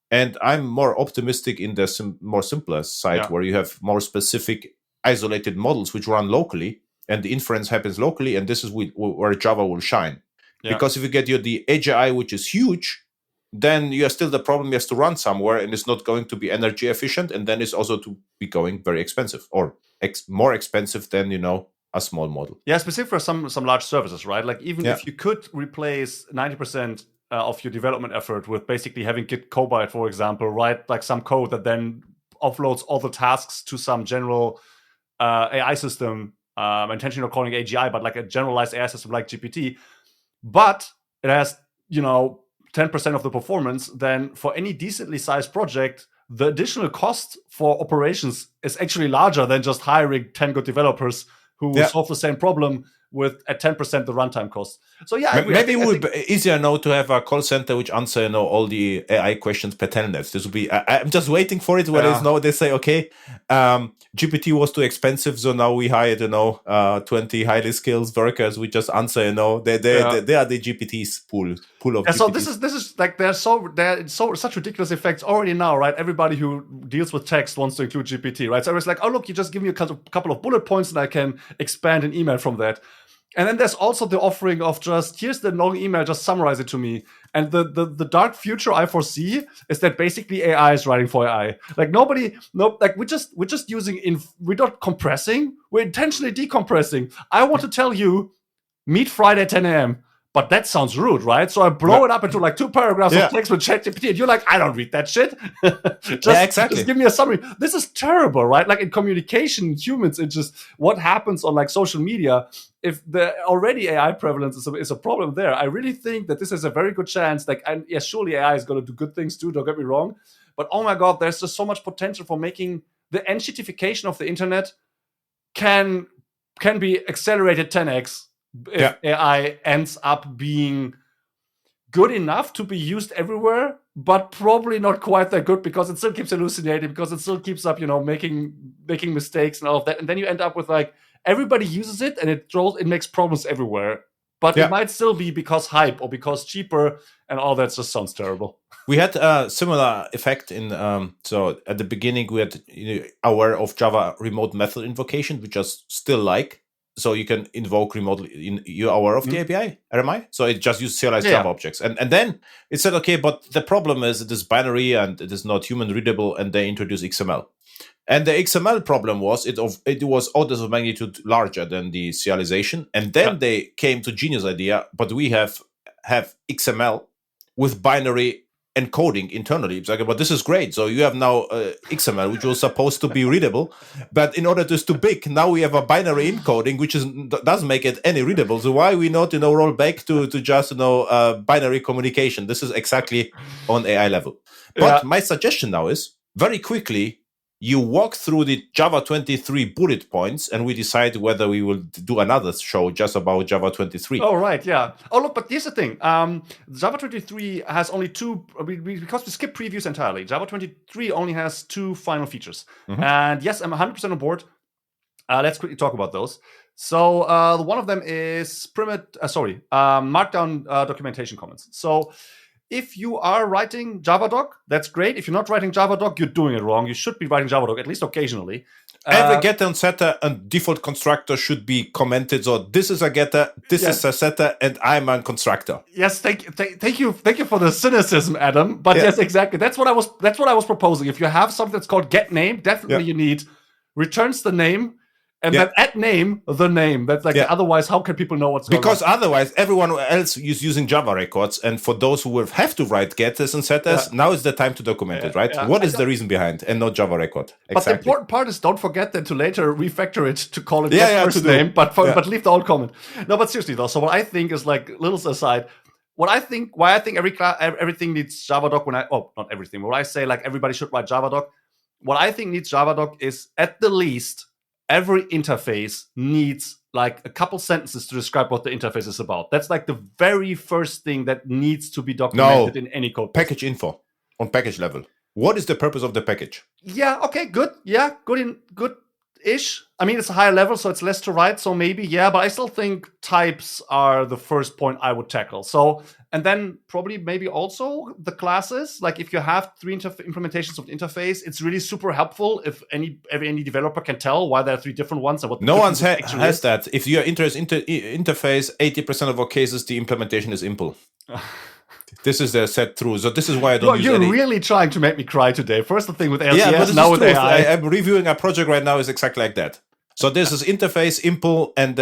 Speaker 1: And I'm more optimistic in the more simpler side, where you have more specific isolated models which run locally, and the inference happens locally, and this is where Java will shine. Yeah. Because if you get the AGI which is huge, then you have still the problem you have to run somewhere, and it's not going to be energy efficient, and then it's also to be going very expensive, or more expensive than a small model.
Speaker 2: Yeah, specific for some large services, right? Like even if you could replace 90% of your development effort with basically having Git Cobalt, for example, write like some code that then offloads all the tasks to some general AI system, intentionally not calling AGI, but like a generalized AI system like GPT, but it has 10% of the performance, then for any decently sized project, the additional cost for operations is actually larger than just hiring 10 good developers who solve the same problem with at 10% the runtime cost. So
Speaker 1: maybe it would be easier now to have a call center which answer all the AI questions per telnet. This would be. I'm just waiting for it. Where they say, okay, GPT was too expensive, so now we hired 20 highly skilled workers. We just answer. They are the GPTs pool of. GPTs.
Speaker 2: So this is like there's such ridiculous effects already now, right? Everybody who deals with text wants to include GPT, right? So it's like, oh look, you just give me a couple of bullet points and I can expand an email from that. And then there's also the offering of just, here's the long email, just summarize it to me. And the dark future I foresee is that basically AI is writing for AI. Like we're just using, we're not compressing, we're intentionally decompressing. I want to tell you, meet Friday at 10 a.m. but that sounds rude, right? So I blow it up into like 2 paragraphs of text with ChatGPT, and you're like, I don't read that shit.
Speaker 1: Exactly.
Speaker 2: Just give me a summary. This is terrible, right? Like in communication, humans, it's just what happens on like social media. If the already AI prevalence is a problem there, I really think that this is a very good chance. Like, and yes, surely AI is going to do good things too. Don't get me wrong, but oh my god, there's just so much potential for making the enshittification of the internet can be accelerated 10x if AI ends up being good enough to be used everywhere, but probably not quite that good because it still keeps hallucinating, because it still keeps up, making mistakes and all of that. And then you end up with like everybody uses it and it makes problems everywhere. But it might still be because hype or because cheaper, and all that just sounds terrible.
Speaker 1: We had a similar effect in so at the beginning we had aware of Java remote method invocation, which I still like. So you can invoke remotely in you're aware of the API, RMI. So it just uses serialized Java objects. And then it said, okay, but the problem is it is binary and it is not human readable, and they introduced XML. And the XML problem was it was orders of magnitude larger than the serialization. And then they came to genius idea, but we have XML with binary encoding internally. It's like, but this is great. So you have now XML, which was supposed to be readable, but in order to is too big, now we have a binary encoding, which doesn't make it any readable. So why we not roll back to just binary communication? This is exactly on AI level. But my suggestion now is very quickly you walk through the Java 23 bullet points, and we decide whether we will do another show just about Java 23.
Speaker 2: Oh, right, yeah. Oh, look, but here's the thing. Java 23 has only 2, because we skip previews entirely. Java 23 only has 2 final features. And yes, I'm 100% on board. Let's quickly talk about those. So one of them is Markdown documentation comments. So if you are writing Javadoc, that's great. If you're not writing Javadoc, you're doing it wrong. You should be writing Javadoc, at least occasionally.
Speaker 1: Every getter and setter and default constructor should be commented. So this is a getter, this is a setter, and I'm a constructor.
Speaker 2: Yes, thank you for the cynicism, Adam. But yes, exactly. That's what I was proposing. If you have something that's called getName, definitely you need returns the name. And then at name, the name. That's like, otherwise, how can people know what's going on?
Speaker 1: Because otherwise, everyone else is using Java records. And for those who will have to write getters and setters, now is the time to document it, right? What is the reason behind, and not Java record? Exactly.
Speaker 2: But the important part is don't forget then to later refactor it to call it first name, but leave the old comment. No, but seriously though, so what I think is, like, little aside, why I think everything needs Javadoc not everything, but what I say, like, everybody should write Javadoc. What I think needs Javadoc is, at the least, every interface needs like a couple sentences to describe what the interface is about. That's like the very first thing that needs to be documented in any code.
Speaker 1: Package info on package level. What is the purpose of the package?
Speaker 2: Yeah, okay, good. Yeah, good-ish. I mean, it's a higher level, so it's less to write, so maybe, but I still think types are the first point I would tackle. So, and then probably maybe also the classes. Like, if you have 3 implementations of the interface, it's really super helpful if any developer can tell why there are 3 different ones and what the
Speaker 1: no one has that. If you are interested in interface, 80% of our cases, the implementation is impl. This is the set through. So this is why I don't use any.
Speaker 2: You're really trying to make me cry today. First the thing with LTS, now with AI.
Speaker 1: I'm reviewing a project right now is exactly like that. So this is interface, impl, and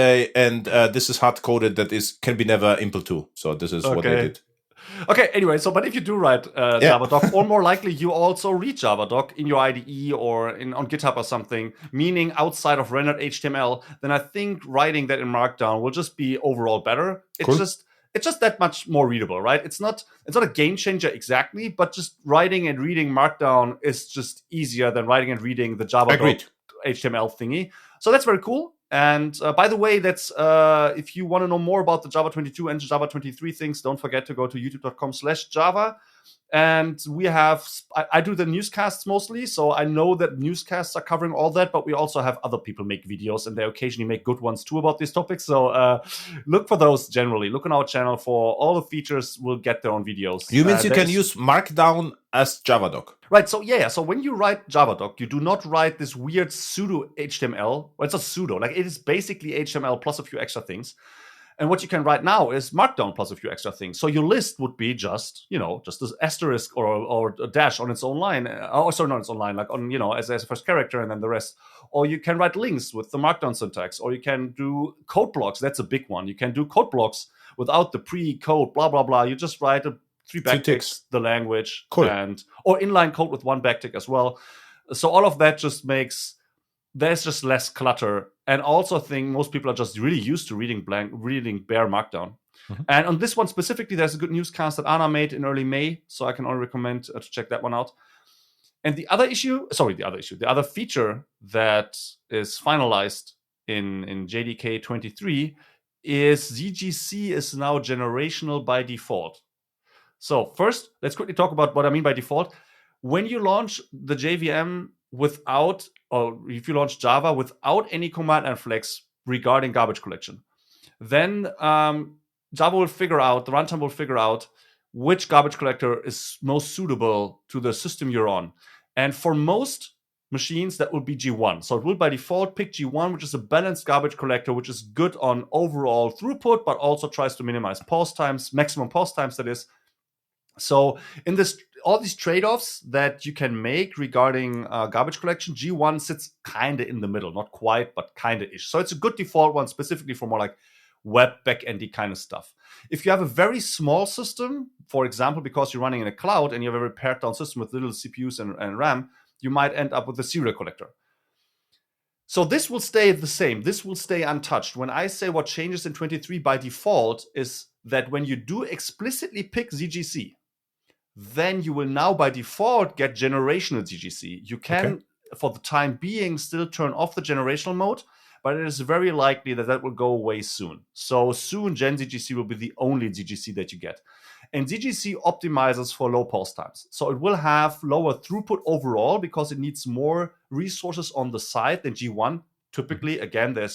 Speaker 1: this is hard-coded that can be never impl to. So this is what they did.
Speaker 2: Okay, anyway, but if you do write Javadoc, or more likely you also read Javadoc in your IDE or on GitHub or something, meaning outside of rendered HTML, then I think writing that in Markdown will just be overall better. It's just that much more readable, right? It's not a game changer exactly, but just writing and reading Markdown is just easier than writing and reading the Javadoc HTML thingy. So that's very cool. And by the way, that's if you want to know more about the Java 22 and Java 23 things, don't forget to go to youtube.com/Java. And we have, I do the newscasts mostly, so I know that newscasts are covering all that, but we also have other people make videos, and they occasionally make good ones too about these topics. So look for those generally. Look on our channel for all the features. We'll get their own videos.
Speaker 1: You mean you can use Markdown as Javadoc?
Speaker 2: Right, so so when you write Javadoc, you do not write this weird pseudo HTML. Well, it's not pseudo, like it is basically HTML plus a few extra things. And what you can write now is Markdown plus a few extra things. So your list would be just this asterisk or a dash on its own line. Sorry, not its own line, like on, as a first character and then the rest. Or you can write links with the Markdown syntax, or you can do code blocks. That's a big one. You can do code blocks without the pre-code, blah, blah, blah. You just write three backticks, the language,
Speaker 1: cool.
Speaker 2: or inline code with one backtick as well. So all of that just makes, there's just less clutter. And also I think most people are just really used to reading bare Markdown. Mm-hmm. And on this one specifically, there's a good newscast that Anna made in early May. So I can only recommend to check that one out. And the other feature that is finalized in JDK 23 is ZGC is now generational by default. So first, let's quickly talk about what I mean by default. When you launch the JVM without, or if you launch Java without any command line flags regarding garbage collection, then Java will figure out, the runtime will figure out which garbage collector is most suitable to the system you're on. And for most machines, that will be G1. So it will by default pick G1, which is a balanced garbage collector, which is good on overall throughput, but also tries to minimize pause times, maximum pause times, that is. So in this, all these trade-offs that you can make regarding garbage collection, G1 sits kind of in the middle, not quite, but kind of ish. So it's a good default one, specifically for more like web backend-y kind of stuff. If you have a very small system, for example, because you're running in a cloud and you have a very pared down system with little CPUs and RAM, you might end up with a serial collector. So this will stay the same. This will stay untouched. When I say what changes in 23 by default is that when you do explicitly pick ZGC, then you will now by default get generational ZGC. You can, for the time being, still turn off the generational mode, but it is very likely that that will go away soon. So soon, Gen ZGC will be the only ZGC that you get. And ZGC optimizes for low pause times. So it will have lower throughput overall because it needs more resources on the side than G1. Typically, again, there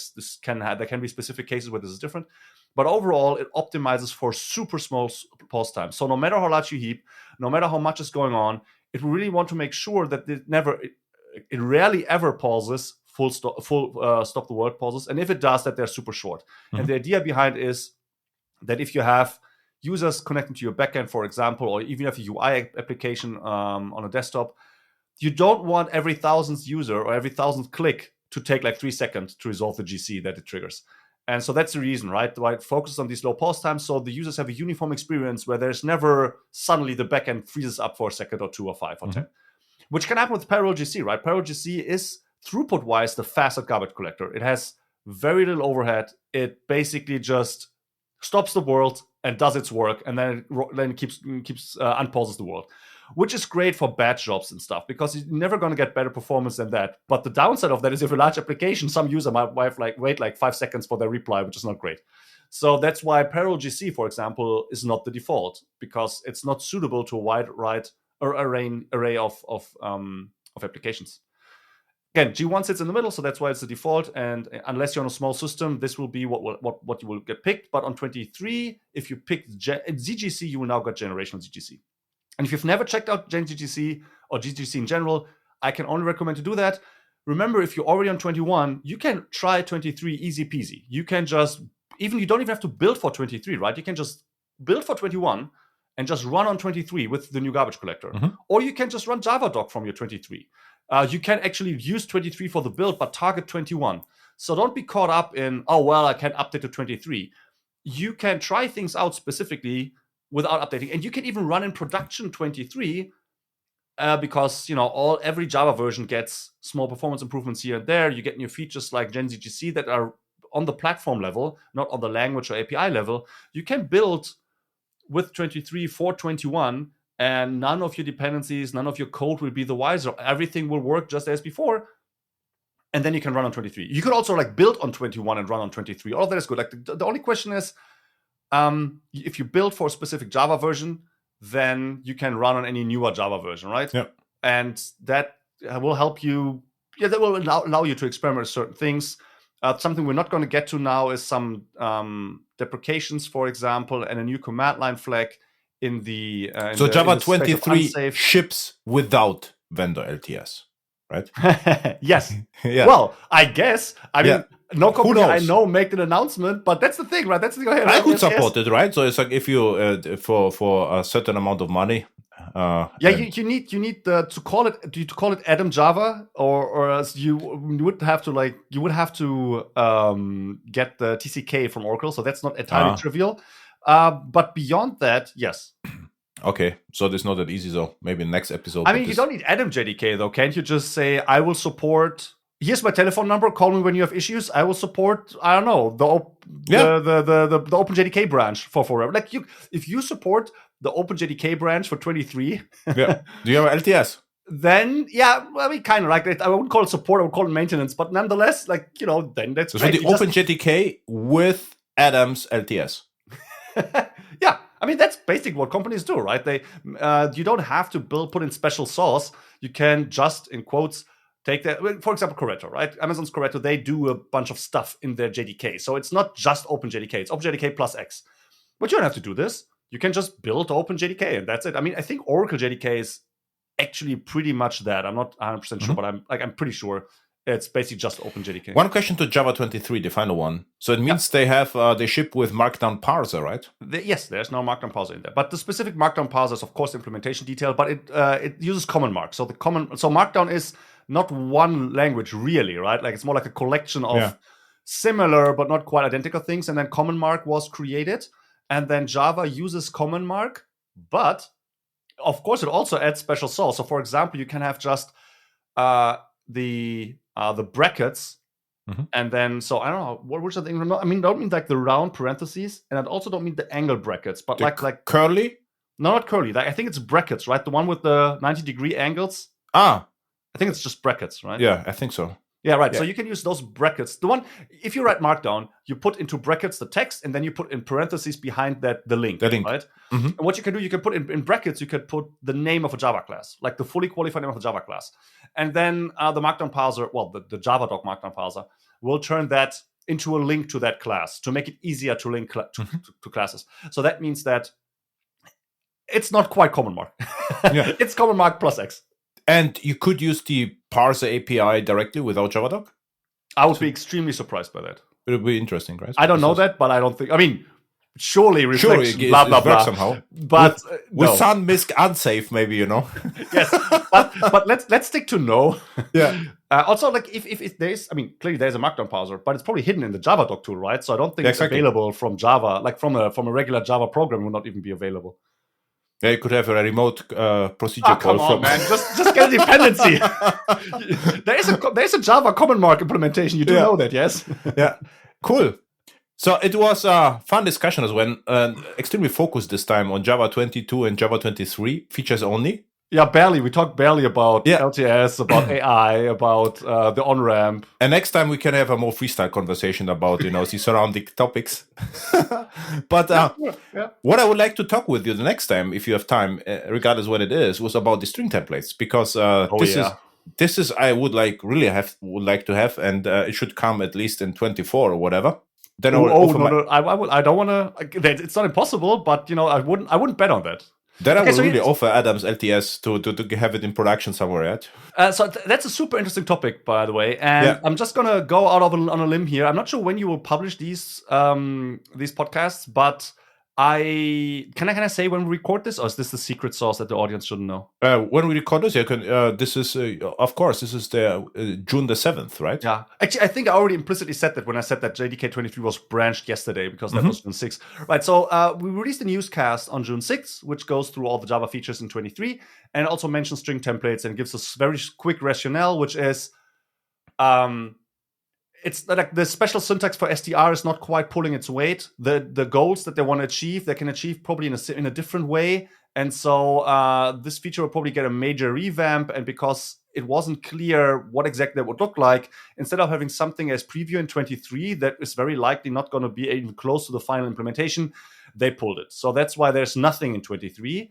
Speaker 2: can be specific cases where this is different. But overall, it optimizes for super small pause times. So no matter how large you heap, no matter how much is going on, it will really want to make sure that it rarely ever pauses, full stop the world pauses. And if it does, that they're super short. Mm-hmm. And the idea behind is that if you have users connecting to your backend, for example, or even if a UI application on a desktop, you don't want every 1,000th user or every 1,000th click to take like 3 seconds to resolve the GC that it triggers. And so that's the reason, right? Why it focuses on these low pause times, so the users have a uniform experience where there's never suddenly the backend freezes up for a second or 2 or 5 or 10, which can happen with parallel GC, right? Parallel GC is throughput-wise the fastest garbage collector. It has very little overhead. It basically just stops the world and does its work, and then it keeps unpauses the world, which is great for batch jobs and stuff because you're never going to get better performance than that. But the downside of that is if a large application, some user might wait like 5 seconds for their reply, which is not great. So that's why parallel GC, for example, is not the default because it's not suitable to a wide array of applications. Again, G1 sits in the middle, so that's why it's the default. And unless you're on a small system, this will be what you will get picked. But on 23, if you pick ZGC, you will now get generational ZGC. And if you've never checked out Gen ZGC or GGC in general, I can only recommend to do that. Remember, if you're already on 21, you can try 23 easy peasy. You can just, you don't even have to build for 23, right? You can just build for 21 and just run on 23 with the new garbage collector. Mm-hmm. Or you can just run JavaDoc from your 23. You can actually use 23 for the build, but target 21. So don't be caught up in, I can't update to 23. You can try things out specifically without updating. And you can even run in production 23 because, every Java version gets small performance improvements here and there. You get new features like Gen ZGC that are on the platform level, not on the language or API level. You can build with 23 for 21, and none of your dependencies, none of your code will be the wiser. Everything will work just as before. And then you can run on 23. You could also build on 21 and run on 23. All of that is good. The only question is, if you build for a specific Java version, then you can run on any newer Java version, right?
Speaker 1: Yeah.
Speaker 2: And that will help you. Yeah, that will allow you to experiment with certain things. Something we're not going to get to now is some deprecations, for example, and a new command line flag in the.
Speaker 1: So Java 23 ships without vendor LTS, right?
Speaker 2: Yes.
Speaker 1: Yeah.
Speaker 2: Well, I guess. No company I
Speaker 1: knows?
Speaker 2: know make an announcement, but that's the thing, right? That's the thing.
Speaker 1: I could support it, right? So it's like if you for a certain amount of money.
Speaker 2: You need to call it Atom Java, or else you would have to get the TCK from Oracle. So that's not entirely trivial. But beyond that, yes.
Speaker 1: Okay, so it's not that easy. So maybe next episode.
Speaker 2: I mean, you don't need Atom JDK though. Can't you just say, I will support? Here's my telephone number. Call me when you have issues. I will support. I don't know the OpenJDK branch for forever. Like if you support the OpenJDK branch for 23.
Speaker 1: Yeah. Do you have LTS?
Speaker 2: Then I mean, kind of like that. I wouldn't call it support. I would call it maintenance. But nonetheless, like then that's
Speaker 1: so the OpenJDK with Adam's LTS.
Speaker 2: Yeah. I mean, that's basically what companies do, right? They you don't have to put in special sauce. You can just, in quotes, take that. For example, Corretto, right? Amazon's Corretto, they do a bunch of stuff in their JDK. So it's not just OpenJDK. It's OpenJDK plus X. But you don't have to do this. You can just build OpenJDK, and that's it. I mean, I think Oracle JDK is actually pretty much that. I'm not 100% sure, but I'm pretty sure it's basically just OpenJDK.
Speaker 1: One question to Java 23, the final one. So it means they ship with Markdown parser, right?
Speaker 2: Yes, there's no Markdown parser in there. But the specific Markdown parser is, of course, implementation detail, but it uses common mark. So Markdown is not one language really, right? Like it's more like a collection of similar but not quite identical things. And then common mark was created. And then Java uses common mark, but of course it also adds special sauce. So for example, you can have just the brackets, and then so I don't know which are the things. I mean, don't mean like the round parentheses, and I also don't mean the angle brackets, but like
Speaker 1: curly.
Speaker 2: No, not curly. Like, I think it's brackets, right? The one with the 90-degree angles. I think it's just brackets, right?
Speaker 1: Yeah, I think so.
Speaker 2: Yeah, right. Yeah. So you can use those brackets. The one, if you write Markdown, you put into brackets the text, and then you put in parentheses behind that the link. Right? And what you can do, you can put in brackets, you could put the name of a Java class, like the fully qualified name of a Java class. And then the Markdown parser, the Javadoc Markdown parser, will turn that into a link to that class to make it easier to link to classes. So that means that it's not quite common mark. It's common mark plus X.
Speaker 1: And you could use the parser API directly without Javadoc?
Speaker 2: I would be extremely surprised by that.
Speaker 1: It would be interesting, right?
Speaker 2: I don't know that, but I don't think. I mean, surely reflection, blah blah blah.
Speaker 1: Somehow,
Speaker 2: but
Speaker 1: with some misc unsafe, maybe
Speaker 2: Yes, but let's stick to no.
Speaker 1: Yeah.
Speaker 2: Also, like if there's, I mean, clearly there's a Markdown parser, but it's probably hidden in the Javadoc tool, right? So I don't think it's available from Java, like from a regular Java program, will not even be available.
Speaker 1: Yeah, you could have a remote procedure call.
Speaker 2: Come on, man! Just get a dependency. There is a Java common mark implementation. You do know that, yes?
Speaker 1: Yeah, cool. So it was a fun discussion as well, extremely focused this time on Java 22 and Java 23 features only.
Speaker 2: Yeah, barely. We talked barely about LTS, about AI, about the on-ramp.
Speaker 1: And next time we can have a more freestyle conversation about, the surrounding topics. But what I would like to talk with you the next time, if you have time, regardless what it is, was about the string templates. Because this is I would like to have, and it should come at least in 24 or whatever. Then
Speaker 2: I don't want to. It's not impossible, but I wouldn't bet on that.
Speaker 1: Then I will really offer Adam's LTS to have it in production somewhere, right?
Speaker 2: So that's a super interesting topic, by the way. And I'm just gonna go out on a limb here. I'm not sure when you will publish these podcasts, but can I say when we record this, or is this the secret sauce that the audience shouldn't know?
Speaker 1: When we record this, this is of course this is the June the 7th, right?
Speaker 2: Yeah, actually, I think I already implicitly said that when I said that JDK 23 was branched yesterday, because that was June 6th. Right. So we released a newscast on June 6th, which goes through all the Java features in 23, and also mentions string templates and gives us very quick rationale, which is it's like the special syntax for STR is not quite pulling its weight. The goals that they want to achieve, they can achieve probably in a different way. And so this feature will probably get a major revamp. And because it wasn't clear what exactly that would look like, instead of having something as preview in 23 that is very likely not going to be even close to the final implementation, they pulled it. So that's why there's nothing in 23.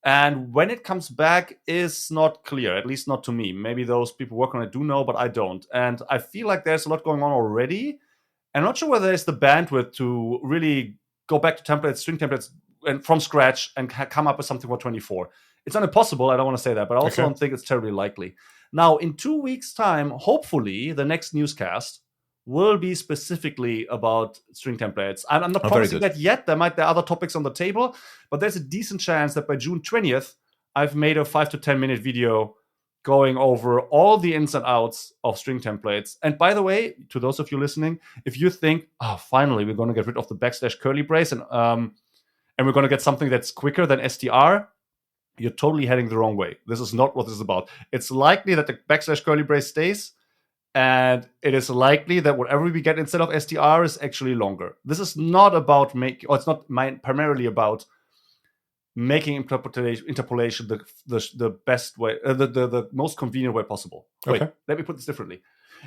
Speaker 2: And when it comes back is not clear, at least not to me. Maybe those people working on it do know, but I don't. And I feel like there's a lot going on already. I'm not sure whether there's the bandwidth to really go back to templates, string templates, and from scratch and come up with something for 24. It's not impossible, I don't want to say that, but I also don't think it's terribly likely. Now, in 2 weeks' time, hopefully, the next newscast will be specifically about string templates. I'm not
Speaker 1: very
Speaker 2: promising
Speaker 1: good.
Speaker 2: that yet. There are other topics on the table, but there's a decent chance that by June 20th, I've made a 5 to 10 minute video going over all the ins and outs of string templates. And by the way, to those of you listening, if you think, oh, finally, we're going to get rid of the / curly brace and we're going to get something that's quicker than str, you're totally heading the wrong way. This is not what this is about. It's likely that the / curly brace stays, and it is likely that whatever we get instead of str is actually longer. This is not about it's not primarily about making interpolation the best way, the most convenient way possible. Wait,
Speaker 1: Okay.
Speaker 2: let me put this differently.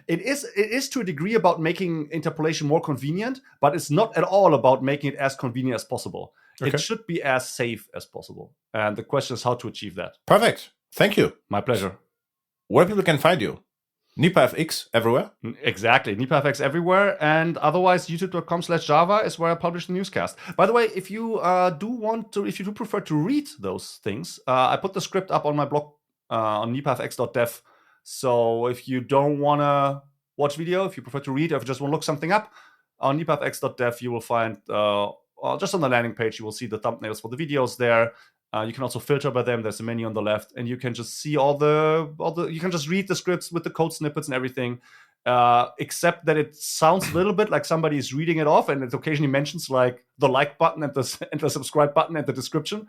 Speaker 2: It is to a degree about making interpolation more convenient, but it's not at all about making it as convenient as possible.
Speaker 1: Okay.
Speaker 2: It should be as safe as possible. And the question is how to achieve that.
Speaker 1: Perfect. Thank you.
Speaker 2: My pleasure.
Speaker 1: Where people can find you? NipaFX everywhere?
Speaker 2: Exactly. NipaFX everywhere. And otherwise, youtube.com/Java is where I publish the newscast. By the way, if you do prefer to read those things, I put the script up on my blog on nipafx.dev. So if you don't want to watch video, if you prefer to read, or if you just want to look something up, on nipafx.dev, you will find, just on the landing page, you will see the thumbnails for the videos there. You can also filter by them. There's a menu on the left, and you can just see all the. You can just read the scripts with the code snippets and everything. Except that it sounds a little bit like somebody is reading it off, and it occasionally mentions like the like button and the subscribe button and the description.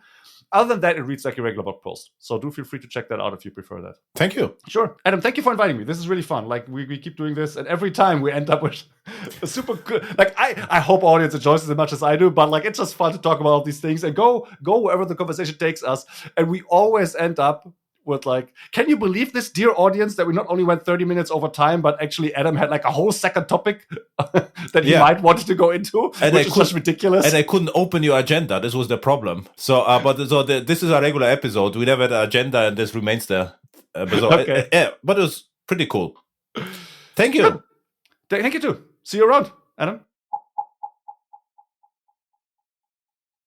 Speaker 2: Other than that, it reads like a regular blog post. So do feel free to check that out if you prefer that.
Speaker 1: Thank you.
Speaker 2: Sure. Adam, thank you for inviting me. This is really fun. Like we keep doing this, and every time we end up with a super good, like I hope audience enjoys it as much as I do, but like it's just fun to talk about all these things and go wherever the conversation takes us. And we always end up with like, can you believe this, dear audience, that we not only went 30 minutes over time, but actually Adam had like a whole second topic that he might want to go into,
Speaker 1: and
Speaker 2: which is just ridiculous.
Speaker 1: And I couldn't open your agenda. This was the problem. So, this is a regular episode. We never had an agenda, and this remains there.
Speaker 2: Okay.
Speaker 1: But it was pretty cool. Thank you.
Speaker 2: Thank you too. See you around, Adam.